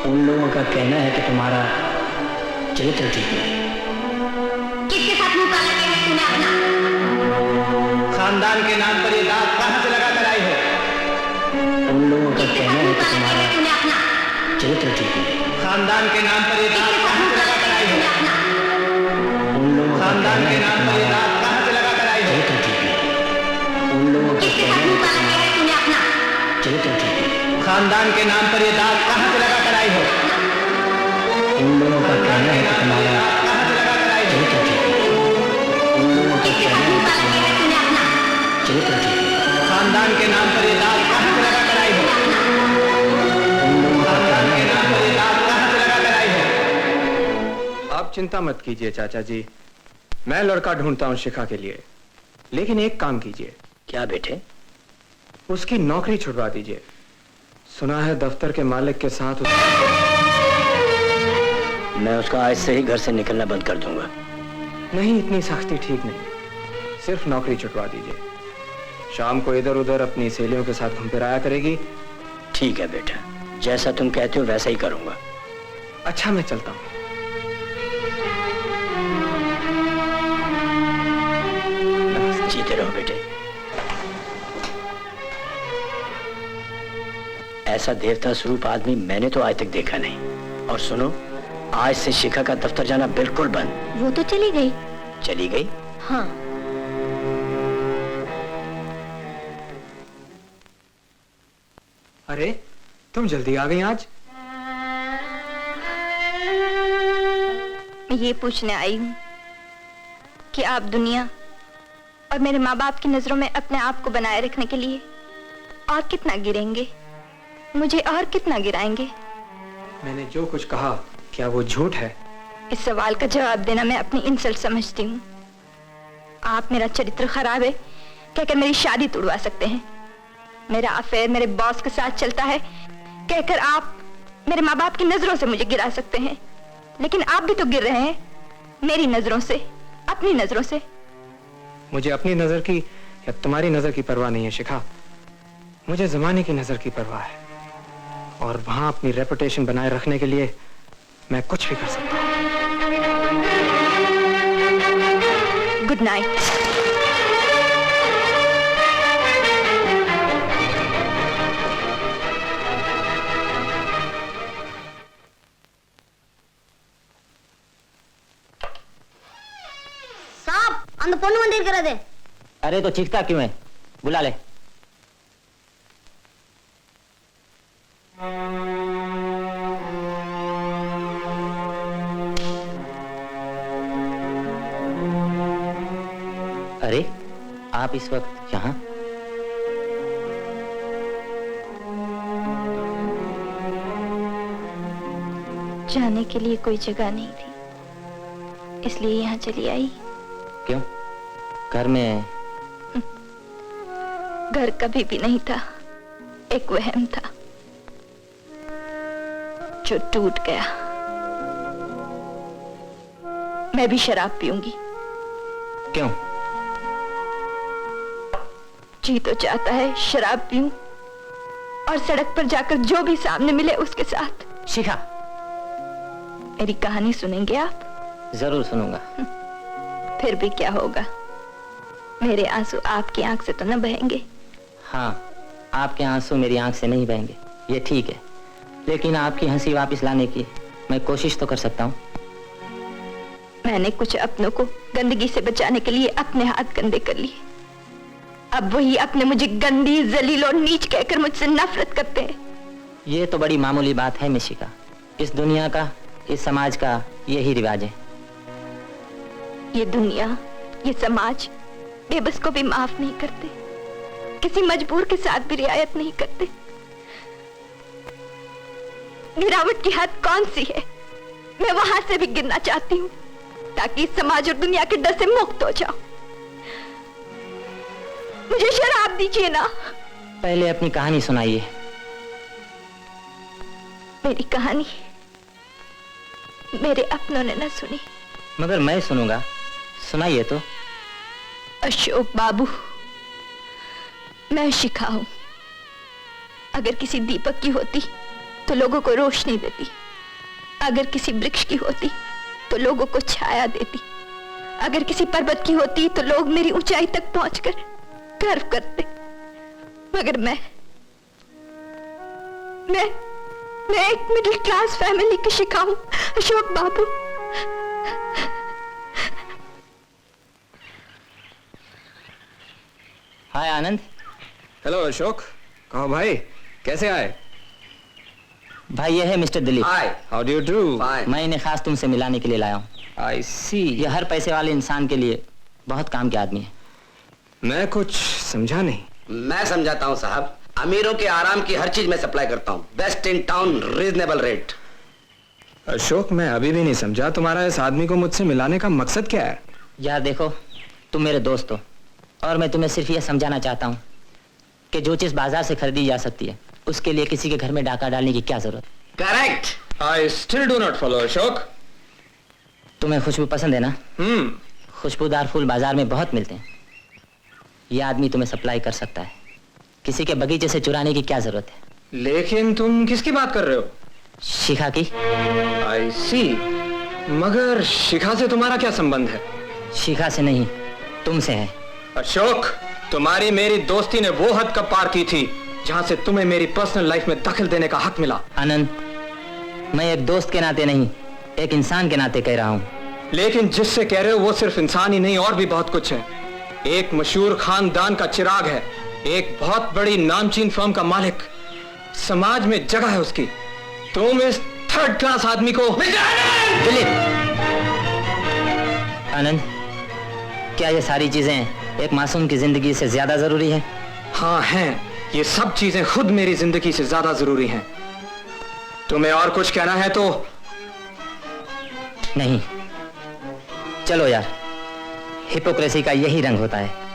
उन लोगों का कहना है कि तुम्हारा चरित्र ठीक नहीं।
किसके साथ मुंह काला किया है तूने अपना?
खानदान के नाम पर ये दाग कहां से लगा कर आई हो? उन लोगों का कहना है कि तुम्हारा चरित्र ठीक नहीं। खानदान के नाम पर ये दाग कहां से लगा कर आई हो? उन लोगों का खानदान के नाम पर ये दाग कहां से लगा कर आई हो? चरित्र ठीक नहीं। उन लोगों का कहना है कि तुम्हारा चरित्र ठीक नहीं। खानदान के नाम पर ये दाग कहां से लगा कर आई हो? उन लोगों का कहना है कि तुम्हारा चरित्र ठीक नहीं। उन लोगों का कहना है कि तुम्हारा चरित्र ठीक नहीं। खानदान के नाम पर ये दाग कहां से लगा कर आई हो? उन लोगों का कहना है कि तुम्हारा चरित्र ठीक नहीं।
आप चिंता मत कीजिए चाचा जी, मैं लड़का ढूंढता हूँ शिखा के लिए। लेकिन एक काम कीजिए।
क्या बेटे?
उसकी नौकरी छुड़वा दीजिए। सुना है दफ्तर के मालिक के साथ
मैं उसका आज से ही घर से निकलना बंद कर दूंगा।
नहीं, इतनी सख्ती ठीक नहीं, सिर्फ नौकरी छुड़वा दीजिए। शाम को इधर उधर अपनी सहेलियों के साथ घूम फिर आया करेगी।
ठीक है बेटा, जैसा तुम कहते हो वैसा ही करूंगा।
अच्छा, मैं चलता हूँ।
जीते रहो बेटे। ऐसा देवता स्वरूप आदमी मैंने तो आज तक देखा नहीं। और सुनो, आज से शिखा का दफ्तर जाना बिल्कुल बंद।
वो तो चली गई।
चली गई?
हाँ।
अरे, तुम जल्दी आ गई आज।
मैं ये पूछने आई हूँ कि आप दुनिया और मेरे माँ बाप की नजरों में अपने आप को बनाए रखने के लिए और कितना गिरेंगे, मुझे और कितना गिराएंगे?
मैंने जो कुछ कहा, क्या वो झूठ है?
इस सवाल का जवाब देना मैं अपनी इंसल्ट समझती हूँ। आप मेरा चरित्र खराब है कहकर मेरी शादी तुड़वा सकते हैं, मेरा अफेयर मेरे बॉस के साथ चलता है कहकर आप मेरे माँ बाप की नजरों से मुझे गिरा सकते हैं, लेकिन आप भी तो गिर रहे हैं मेरी नजरों से, अपनी नजरों से।
मुझे अपनी नजर की या तुम्हारी नजर की परवाह नहीं है शिखा, मुझे जमाने की नजर की परवाह है। और वहां अपनी रेपुटेशन बनाए रखने के लिए मैं कुछ भी कर सकता हूँ।
Good night.
साहब, अंद பொண்ணு வந்திருக்கிறது।
अरे तो चीखता क्यों है? बुला ले। अरे, आप इस वक्त यहाँ?
जाने के लिए कोई जगह नहीं थी, इसलिए यहाँ चली आई।
क्यों? घर में?
घर कभी भी नहीं था, एक वहम था जो टूट गया। मैं भी शराब पीऊंगी।
क्यों?
जी तो चाहता है शराब पीऊं और सड़क पर जाकर जो भी सामने मिले उसके साथ।
शिखा,
मेरी कहानी सुनेंगे आप?
जरूर सुनूंगा।
फिर भी क्या होगा, मेरे आंसू आपकी आंख से तो न बहेंगे।
हाँ, आपके आंसू मेरी आंख से नहीं बहेंगे, ये ठीक है, लेकिन आपकी हंसी वापस लाने की मैं कोशिश तो कर सकता हूँ।
मैंने कुछ अपनों को गंदगी से बचाने के लिए अपने हाथ गंदे कर लिए, अब वही अपने मुझे गंदी, जलील और नीच कहकर मुझसे नफरत करते हैं।
ये तो बड़ी मामूली बात है मिशिका, इस दुनिया का, इस समाज का यही रिवाज है।
ये दुनिया, ये समाज बेबस को भी माफ नहीं करते, किसी मजबूर के साथ भी रियायत नहीं करते। गिरावट की हद कौन सी है, मैं वहां से भी गिरना चाहती हूँ ताकि इस समाज और दुनिया के डर से मुक्त हो जाऊं। मुझे शराब दीजिए ना।
पहले अपनी कहानी सुनाइए।
मेरी कहानी मेरे अपनों ने न सुनी।
मगर मैं सुनूंगा, सुनाइए तो।
अशोक बाबू, मैं शिखा हूं। अगर किसी दीपक की होती तो लोगों को रोशनी देती, अगर किसी वृक्ष की होती तो लोगों को छाया देती, अगर किसी पर्वत की होती तो लोग मेरी ऊंचाई तक पहुंचकर गर्व करते। मगर मैं एक मिडिल क्लास फैमिली की शिखा हूं अशोक बाबू।
हाय आनंद।
हेलो अशोक, कहो भाई, कैसे आए?
भाई ये है mister Dilip.
Hi,
how do you do?
मैं इन्हें खास तुमसे मिलाने के लिए लाया हूँ।
आई सी।
ये हर पैसे वाले इंसान के लिए बहुत काम के आदमी है।
मैं कुछ समझा नहीं।
मैं समझाता हूँ साहब, अमीरों के आराम की हर चीज मैं सप्लाई करता हूँ, best in town, reasonable rate.
Ashok, मैं अभी भी नहीं समझा तुम्हारा इस आदमी को मुझसे मिलाने का मकसद क्या है?
यार देखो, तुम मेरे दोस्त हो और मैं तुम्हें सिर्फ यह समझाना चाहता हूँ कि जो चीज बाजार से खरीदी जा सकती है उसके लिए किसी के घर में डाका डालने की क्या जरूरत?
Correct.
I still do not follow Ashok.
तुम्हें खुशबू पसंद है ना? खुशबूदार फूल बाजार में बहुत मिलते हैं। यह आदमी तुम्हें सप्लाई कर सकता है। किसी के बगीचे से चुराने की क्या जरूरत है?
लेकिन तुम किसकी बात कर रहे हो?
शिखा की।
आई सी। मगर शिखा से तुम्हारा क्या संबंध है?
शिखा से नहीं, तुमसे है।
अशोक, तुम्हारी मेरी दोस्ती ने वो हद कब पार की थी जहां से तुम्हें मेरी पर्सनल लाइफ में दखल देने का हक मिला?
आनंद, मैं एक दोस्त के नाते नहीं, एक इंसान के नाते कह रहा हूं।
लेकिन जिससे कह रहे हो वो सिर्फ इंसान ही नहीं और भी बहुत कुछ है। एक मशहूर खानदान का चिराग है, एक बहुत बड़ी नामचीन फर्म का मालिक, समाज में जगह है उसकी। तुम इस थर्ड क्लास आदमी को।
दिलीप! आनंद, क्या ये सारी चीजें एक मासूम की जिंदगी से ज्यादा जरूरी है?
हाँ हैं, ये सब चीजें खुद मेरी जिंदगी से ज्यादा जरूरी हैं। तुम्हें और कुछ कहना है तो?
नहीं, चलो यार, हिपोक्रेसी का यही रंग होता है।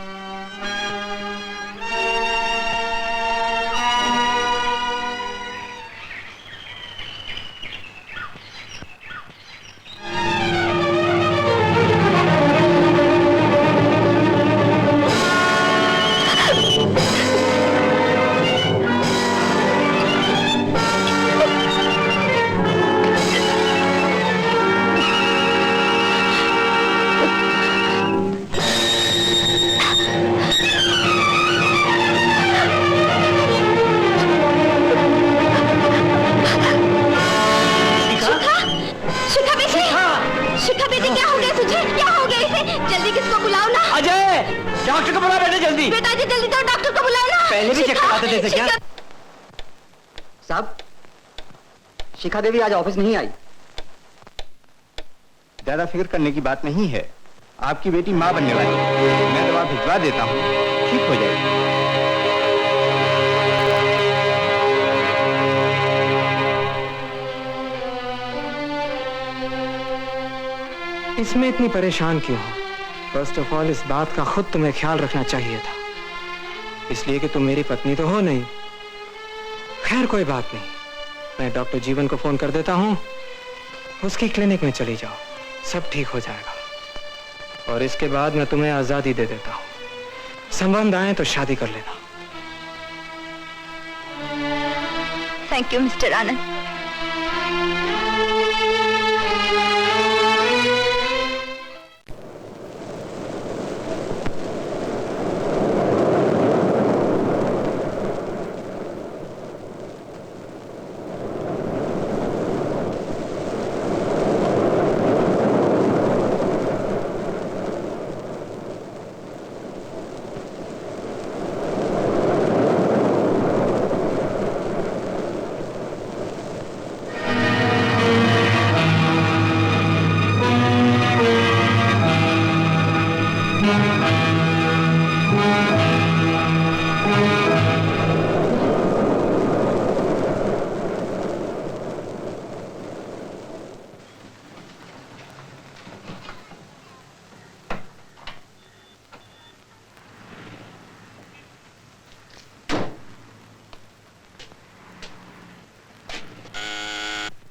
डॉक्टर को बुला बेटे जल्दी।
पिताजी जल्दी तो डॉक्टर को बुलाओ ना।
पहले भी चेक कराते थे क्या?
साहब, शिखा देवी आज ऑफिस नहीं आई।
ज्यादा फिक्र करने की बात नहीं है, आपकी बेटी माँ बनने वाली है। मैं दवा भिजवा देता हूँ, ठीक हो जाएगी।
इसमें इतनी परेशान क्यों हो? फर्स्ट ऑफ ऑल, इस बात का खुद तुम्हें ख्याल रखना चाहिए था, इसलिए कि तुम मेरी पत्नी तो हो नहीं। खैर कोई बात नहीं, मैं डॉक्टर जीवन को फोन कर देता हूँ, उसकी क्लिनिक में चली जाओ, सब ठीक हो जाएगा। और इसके बाद मैं तुम्हें आजादी दे देता हूँ। संबंध आए तो शादी कर लेना।
थैंक यू मिस्टर आनंद।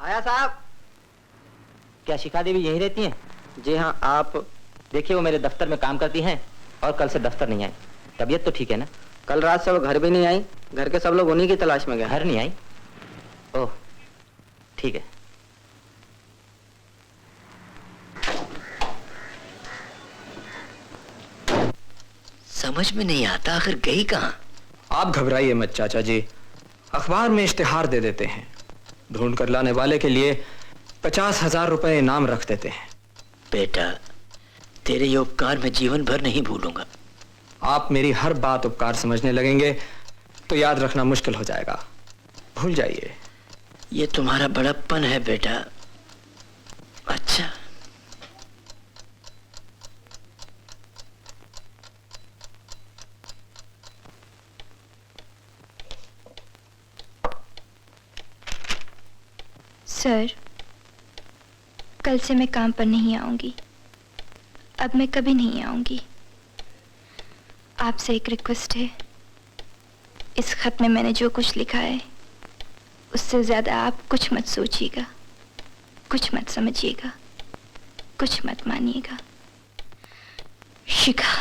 आया साहब।
क्या शिखा देवी यहीं रहती हैं? जी हाँ, आप देखिए, वो मेरे दफ्तर में काम करती हैं और कल से दफ्तर नहीं आई। तबीयत तो ठीक है ना?
कल रात से वो घर भी नहीं आई, घर के सब लोग उन्हीं की तलाश में गए।
घर नहीं आई? ओह ठीक है।
समझ में नहीं आता आखिर गई कहाँ?
आप घबराइए मत चाचा जी, अखबार में इश्तिहार दे देते हैं, ढूंढ कर लाने वाले के लिए 50,000 रुपए इनाम रख देते हैं।
बेटा, तेरे ये उपकार मैं जीवन भर नहीं भूलूंगा।
आप मेरी हर बात उपकार समझने लगेंगे तो याद रखना मुश्किल हो जाएगा, भूल जाइए।
ये तुम्हारा बड़प्पन है बेटा। अच्छा,
सर, कल से मैं काम पर नहीं आऊंगी। अब मैं कभी नहीं आऊंगी। आपसे एक रिक्वेस्ट है, इस खत में मैंने जो कुछ लिखा है उससे ज्यादा आप कुछ मत सोचिएगा, कुछ मत समझिएगा, कुछ मत मानिएगा। शिखा।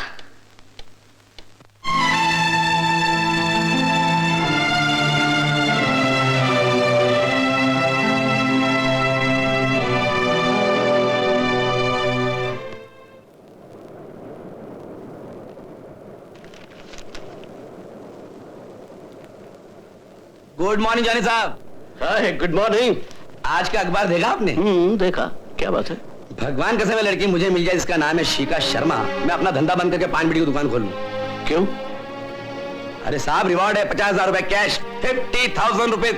गुड मॉर्निंग जानी साहब।
Good morning.
आज का अखबार देखा आपने?
देखा। क्या बात है?
भगवान कसम है लड़की मुझे मिल जाए जिसका नाम है शिखा शर्मा, मैं अपना धंधा बंद करके पान बीड़ी की दुकान खोल लूं।
क्यों?
अरे साहब रिवॉर्ड है 50,000 रुपए कैश, 50,000 रुपए।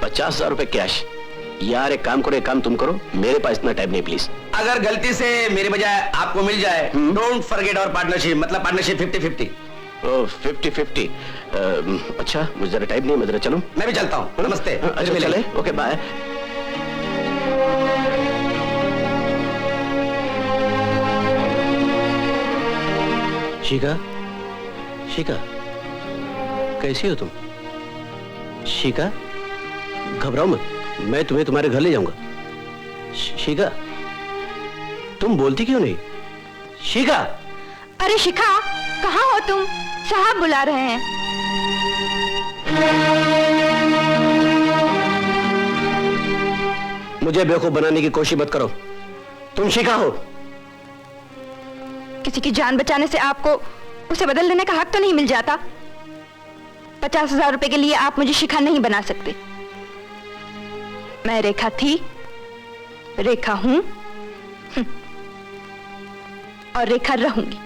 50,000 रुपए कैश? यार एक काम करो, एक काम तुम करो, मेरे पास इतना टाइम नहीं प्लीज।
अगर गलती से मेरी बजाय आपको मिल जाए, डोंट फॉरगेट आवर पार्टनरशिप, मतलब पार्टनरशिप 50-50।
50-50। अच्छा मुझे जरा टाइम नहीं, मैं जरा चलूं?
मैं भी चलता हूँ। नमस्ते।
अच्छा चले, ओके बाय। शिखा, शिखा कैसी हो तुम? शिखा घबराओ मत, मैं तुम्हें तुम्हारे घर ले जाऊंगा। शिखा तुम बोलती क्यों नहीं? शिखा।
अरे शिखा, कहाँ हो तुम? साहब बुला रहे हैं।
मुझे बेवकूफ बनाने की कोशिश मत करो, तुम शिखा हो।
किसी की जान बचाने से आपको उसे बदल देने का हक तो नहीं मिल जाता? 50,000 रुपए के लिए आप मुझे शिखा नहीं बना सकते। मैं रेखा थी, रेखा हूं और रेखा रहूंगी।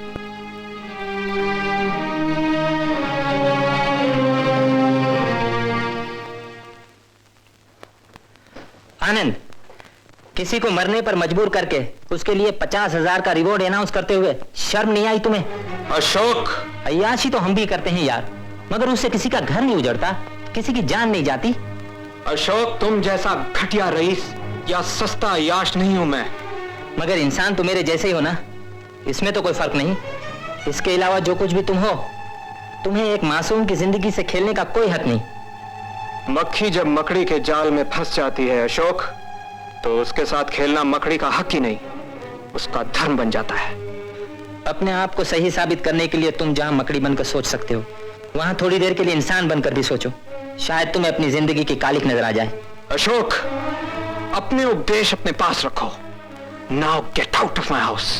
आनंद, किसी को मरने पर मजबूर करके उसके लिए 50,000 का रिवॉर्ड अनाउंस करते हुए शर्म नहीं आई तुम्हें?
अशोक,
अय्याशी तो हम भी करते हैं यार, मगर उससे किसी का घर नहीं उजड़ता, किसी की जान नहीं जाती।
अशोक तुम जैसा घटिया रईस या सस्ता अय्याश नहीं हूं मैं।
मगर इंसान तो मेरे जैसे ही हो ना, इसमें तो कोई फर्क नहीं। इसके अलावा जो कुछ भी तुम हो, तुम्हें एक मासूम की जिंदगी से खेलने का कोई हक नहीं।
मक्खी जब मकड़ी के जाल में फंस जाती है अशोक, तो उसके साथ खेलना मकड़ी का हक ही नहीं, उसका धर्म बन जाता है।
अपने आप को सही साबित करने के लिए तुम जहां मकड़ी बनकर सोच सकते हो, वहां थोड़ी देर के लिए इंसान बनकर भी सोचो, शायद तुम्हें अपनी जिंदगी की कालिक नजर आ जाए।
अशोक, अपने उपदेश अपने पास रखो। Now get out of my house.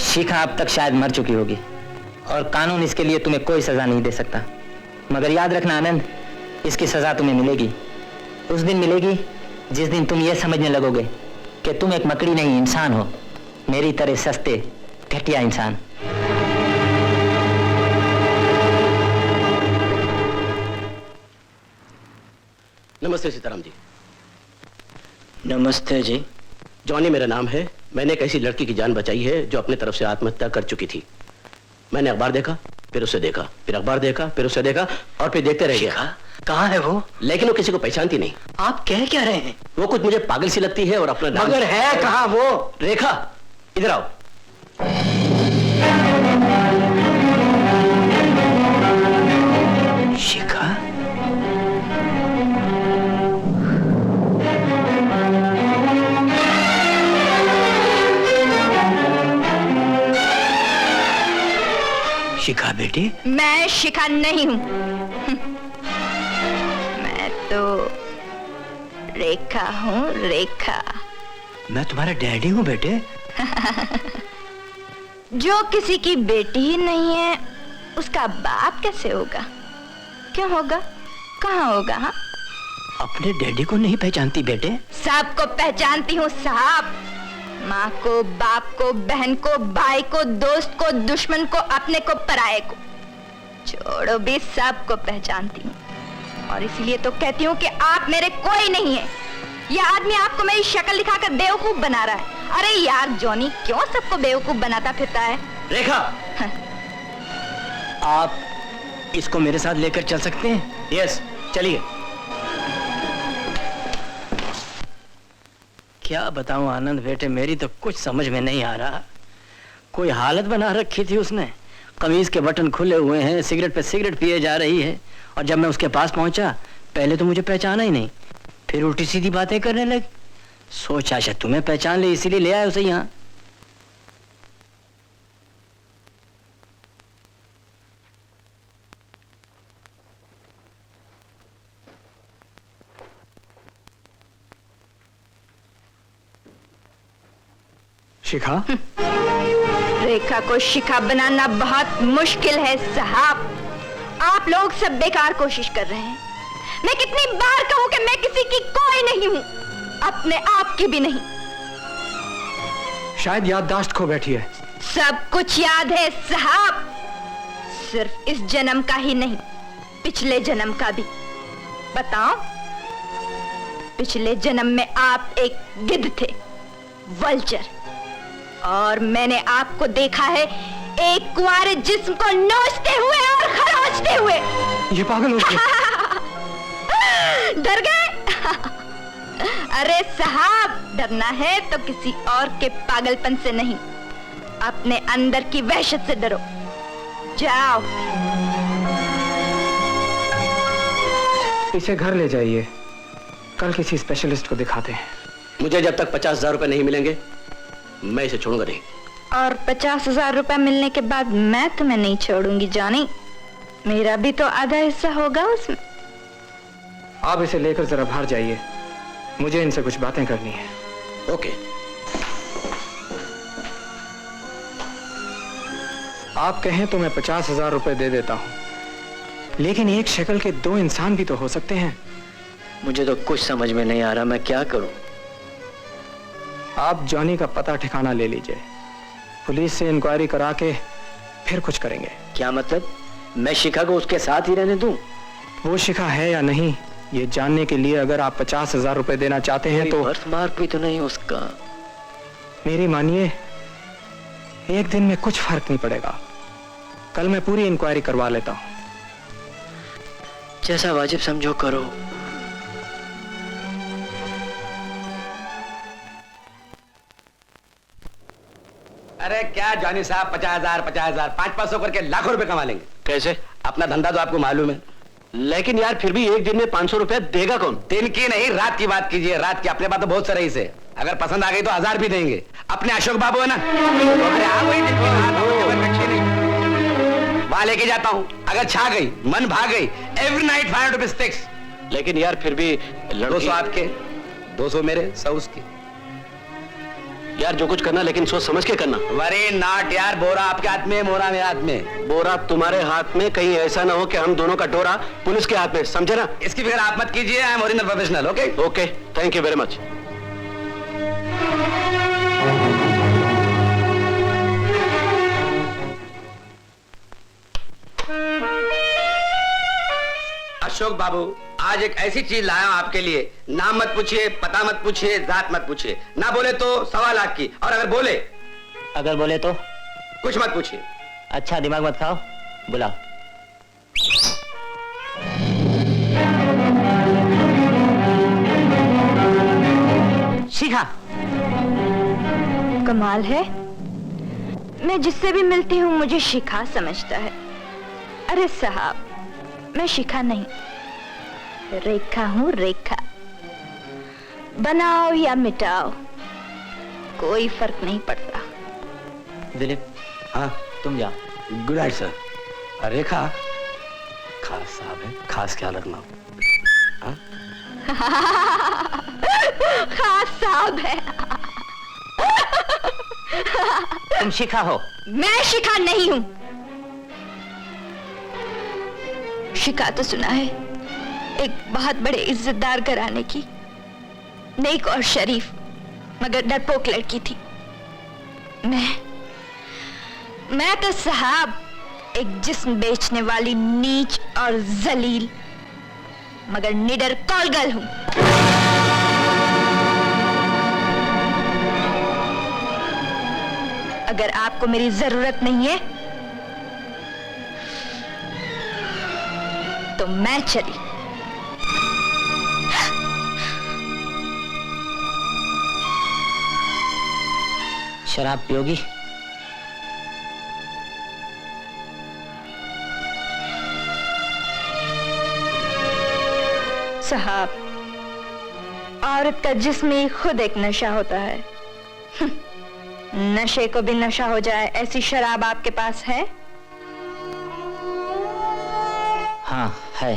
Shikha अब तक शायद मर चुकी होगी और कानून इसके लिए तुम्हें कोई सजा नहीं दे सकता, मगर याद रखना आनंद, इसकी सजा तुम्हें मिलेगी। उस दिन मिलेगी जिस दिन तुम ये समझने लगोगे कि तुम एक मकड़ी नहीं इंसान हो, मेरी तरह सस्ते घटिया इंसान।
नमस्ते सीताराम जी।
नमस्ते जी।
जॉनी मेरा नाम है। मैंने एक ऐसी लड़की की जान बचाई है जो अपने तरफ से आत्महत्या कर चुकी थी। मैंने अखबार देखा, फिर उसे देखा, फिर अखबार देखा, फिर उसे देखा और फिर देखते रह गया।
कहाँ है वो?
लेकिन वो किसी को पहचानती नहीं।
आप कह क्या रहे हैं?
वो कुछ मुझे पागल सी लगती है और अपना नाम...
मगर है कहाँ वो?
रेखा, इधर आओ।
शिखा? शिखा बेटी?
मैं शिखा नहीं हूं। मैं तो रेखा हूं, रेखा।
मैं तुम्हारा डैडी हूं बेटे।
जो किसी की बेटी ही नहीं है, उसका बाप कैसे होगा? क्यों होगा? कहाँ होगा? हाँ,
अपने डैडी को नहीं पहचानती बेटे?
सबको पहचानती हूँ साहब। माँ को, बाप को, बहन को, भाई को, दोस्त को, दुश्मन को, अपने को, पराये को, छोड़ो भी, सबको पहचानती हूँ। और इसीलिए तो कहती हूँ कि आप मेरे कोई नहीं है। यह आदमी आपको मेरी शक्ल दिखाकर बेवकूफ बना रहा है। अरे यार जॉनी, क्यों सबको बेवकूफ बनाता फिरता है?
रेखा,
आप इसको मेरे साथ लेकर चल सकते हैं?
यस, चलिए।
क्या बताऊं आनंद बेटे, मेरी तो कुछ समझ में नहीं आ रहा। कोई हालत बना रखी थी उसने, कमीज के बटन खुले हुए हैं, सिगरेट पे सिगरेट पिए जा रही है। और जब मैं उसके पास पहुंचा, पहले तो मुझे पहचाना ही नहीं, फिर उल्टी सीधी बातें करने लगी। सोचा शायद तुम्हें पहचान ले, इसीलिए ले आया उसे यहाँ।
शिखा?
रेखा को शिखा बनाना बहुत मुश्किल है साहब। आप लोग सब बेकार कोशिश कर रहे हैं। मैं कितनी बार कहूं कि मैं किसी की कोई नहीं हूं, अपने आप की भी नहीं।
शायद याददाश्त खो बैठी है।
सब कुछ याद है साहब, सिर्फ इस जन्म का ही नहीं, पिछले जन्म का भी। बताओ, पिछले जन्म में आप एक गिद्ध थे, वल्चर, और मैंने आपको देखा है एक कुंवारे जिस्म को नोचते हुए और खरोचते हुए।
ये पागल हो गया।
डर गए? अरे साहब, डरना है तो किसी और के पागलपन से नहीं, अपने अंदर की वहशत से डरो। जाओ।
इसे घर ले जाइए, कल किसी स्पेशलिस्ट को दिखाते हैं।
मुझे जब तक 50,000 रुपए नहीं मिलेंगे मैं इसे छोड़ूंगा नहीं।
और 50,000 रुपए मिलने के बाद मैं तुम्हें नहीं छोड़ूंगी जॉनी, मेरा भी तो आधा हिस्सा होगा उसमें।
आप इसे लेकर जरा बाहर जाइए, मुझे इनसे कुछ बातें करनी है।
ओके।
आप कहें तो मैं 50,000 रुपए दे देता हूं, लेकिन एक शक्ल के दो इंसान भी तो हो सकते हैं।
मुझे तो कुछ समझ में नहीं आ रहा, मैं क्या करूं?
आप जॉनी का पता ठिकाना ले लीजिए, पुलिस से इंक्वायरी करा के फिर कुछ करेंगे।
क्या मतलब? मैं शिखा को उसके साथ ही रहने दूं?
वो शिखा है या नहीं, ये जानने के लिए अगर आप 50,000 रुपए देना चाहते हैं तो।
बर्थमार्क भी तो नहीं उसका।
मेरी मानिए, एक दिन में कुछ फर्क नहीं पड़ेगा। कल मैं पूरी इंक्वायरी करवा लेता हूं।
जैसा वाजिब समझो करो।
अरे क्या जॉनी साहब, 50,000 50,000 500 करके लाखों रुपए कमा लेंगे।
कैसे?
अपना धंधा तो आपको मालूम है।
लेकिन यार फिर भी एक दिन में 500 रुपया देगा कौन?
दिन की नहीं, रात की बात कीजिए। रात की अपने पास तो बहुत सारे ही से, अगर पसंद आ गई तो 1000 भी देंगे। अपने अशोक बाबू है ना, वहां लेके जाता हूँ। अगर छा गई, मन भाग गई, एवरी नाइट 500 रुपीज फिक्स।
लेकिन यार फिर भी
200 आपके, 200 मेरे, 100 उसके।
यार जो कुछ करना लेकिन सोच समझ के करना।
वरी नॉट यार, बोरा आपके हाथ में, मोरा मेरे हाथ में।
बोरा तुम्हारे हाथ में, कहीं ऐसा ना हो कि हम दोनों का डोरा पुलिस के हाथ में, समझे ना?
इसकी फिक्र आप मत कीजिए, I am original professional. Okay
okay, thank you very much.
Ashok बाबू, आज एक ऐसी चीज लाया हूं आपके लिए। नाम मत पूछिए, पता मत पूछिए, जात मत पूछिए। ना बोले तो 1.25 लाख की, और अगर बोले तो कुछ मत पूछिए।
अच्छा दिमाग मत खाओ, बुलाओ।
शिखा। कमाल है, मैं जिससे भी मिलती हूँ मुझे शिखा समझता है। अरे साहब, मैं शिखा नहीं, रेखा हूँ, रेखा। बनाओ या मिटाओ, कोई फर्क नहीं पड़ता।
दिलीप,
हाँ
तुम जा।
Good night sir. रेखा खास साहब है, खास ख्याल रखना। हाँ?
खास साहब है।
तुम शिखा हो?
मैं शिखा नहीं हूं। शिखा तो सुना है, एक बहुत बड़े इज्जतदार घराने की, नेक और शरीफ मगर डरपोक लड़की थी। मैं तो साहब एक जिस्म बेचने वाली नीच और जलील मगर निडर कॉलगर्ल हूं। अगर आपको मेरी जरूरत नहीं है तो मैं चली।
शराब पियोगी?
साहब, औरत का जिस्म ही खुद एक नशा होता है। नशे को भी नशा हो जाए ऐसी शराब आपके पास है?
हाँ है।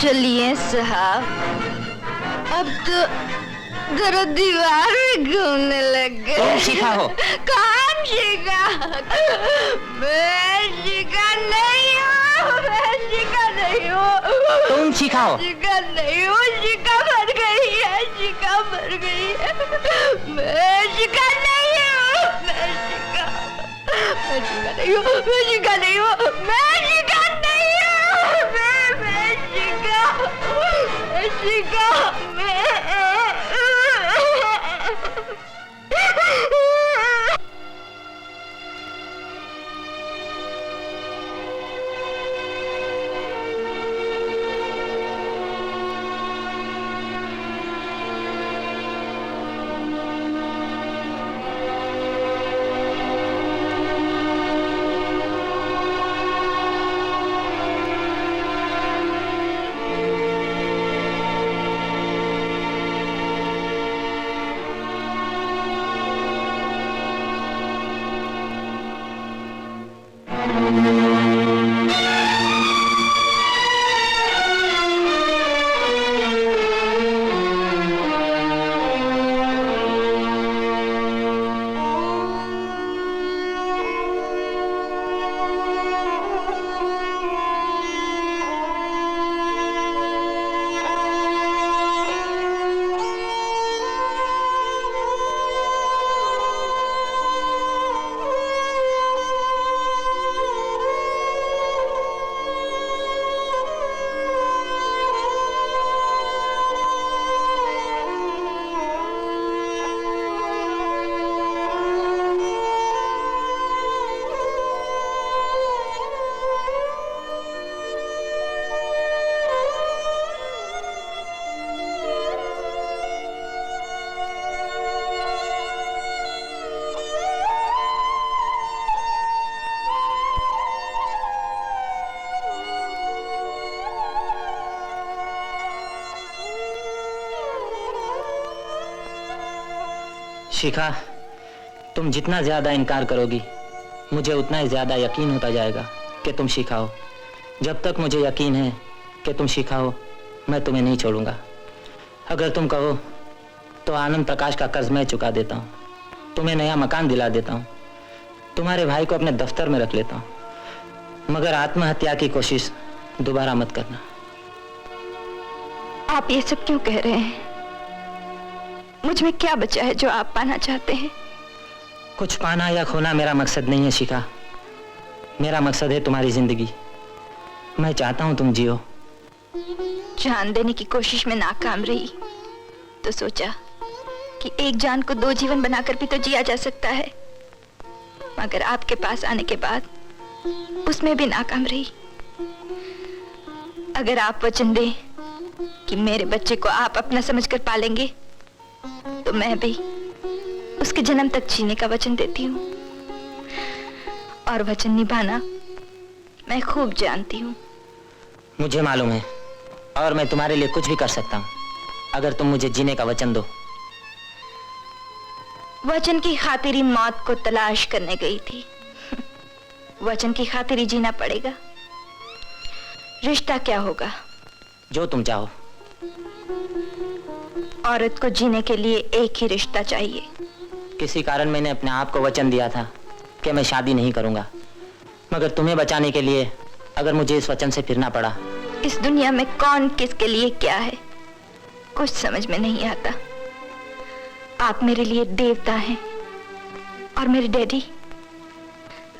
चलिए साहब, अब तो जरा दीवार में घूमने लग गए।
तुम शिखा हो?
कौन शिखा? मैं शिखा नहीं हूँ, मैं शिखा नहीं हूँ।
तुम शिखा हो?
शिखा नहीं हूँ, शिखा मर गई है, शिखा मर गई है। मैं शिखा नहीं हूँ, मैं शिखा नहीं हूँ, मैं शिखा नहीं हूँ, मैं शिखा नहीं हूँ, मैं शिखा, मैं
शिखा, तुम जितना ज्यादा इनकार करोगी मुझे उतना ही ज्यादा यकीन होता जाएगा कि तुम शिखा हो। जब तक मुझे यकीन है कि तुम शिखा हो, मैं तुम्हें नहीं छोड़ूंगा। अगर तुम कहो तो आनंद प्रकाश का कर्ज मैं चुका देता हूँ, तुम्हें नया मकान दिला देता हूँ, तुम्हारे भाई को अपने दफ्तर में रख लेता हूँ, मगर आत्महत्या की कोशिश दोबारा मत करना।
आप ये सब क्यों कह रहे हैं? मुझ में क्या बचा है जो आप पाना चाहते हैं?
कुछ पाना या खोना मेरा मकसद नहीं है शिखा। मेरा मकसद है तुम्हारी जिंदगी। मैं चाहता हूं तुम जियो।
जान देने की कोशिश में नाकाम रही तो सोचा कि एक जान को दो जीवन बनाकर भी तो जिया जा सकता है, मगर आपके पास आने के बाद उसमें भी नाकाम रही। अगर आप वचन दें कि मेरे बच्चे को आप अपना समझकर पालेंगे तो मैं भी उसके जन्म तक जीने का वचन देती हूँ। और वचन निभाना मैं खूब जानती हूँ।
मुझे मालूम है और मैं तुम्हारे लिए कुछ भी कर सकता हूँ अगर तुम मुझे जीने का वचन दो।
वचन की खातिर ही मौत को तलाश करने गई थी। वचन की खातिर ही जीना पड़ेगा। रिश्ता क्या होगा?
जो तुम चाहो।
औरत को जीने के लिए एक ही रिश्ता चाहिए।
किसी कारण मैंने अपने आप को वचन दिया था कि मैं शादी नहीं करूंगा, मगर तुम्हें बचाने के लिए अगर मुझे इस वचन से फिरना पड़ा।
इस दुनिया में कौन किसके लिए क्या है कुछ समझ में नहीं आता। आप मेरे लिए देवता हैं और मेरे डैडी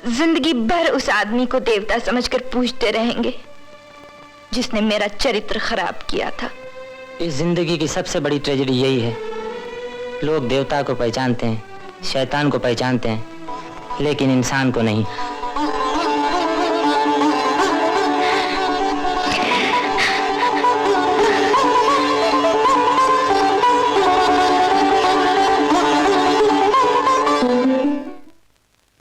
जिंदगी भर उस आदमी को देवता समझकर पूजते रहेंगे जिसने मेरा चरित्र खराब किया था।
इस जिंदगी की सबसे बड़ी ट्रेजेडी यही है, लोग देवता को पहचानते हैं, शैतान को पहचानते हैं, लेकिन इंसान को नहीं।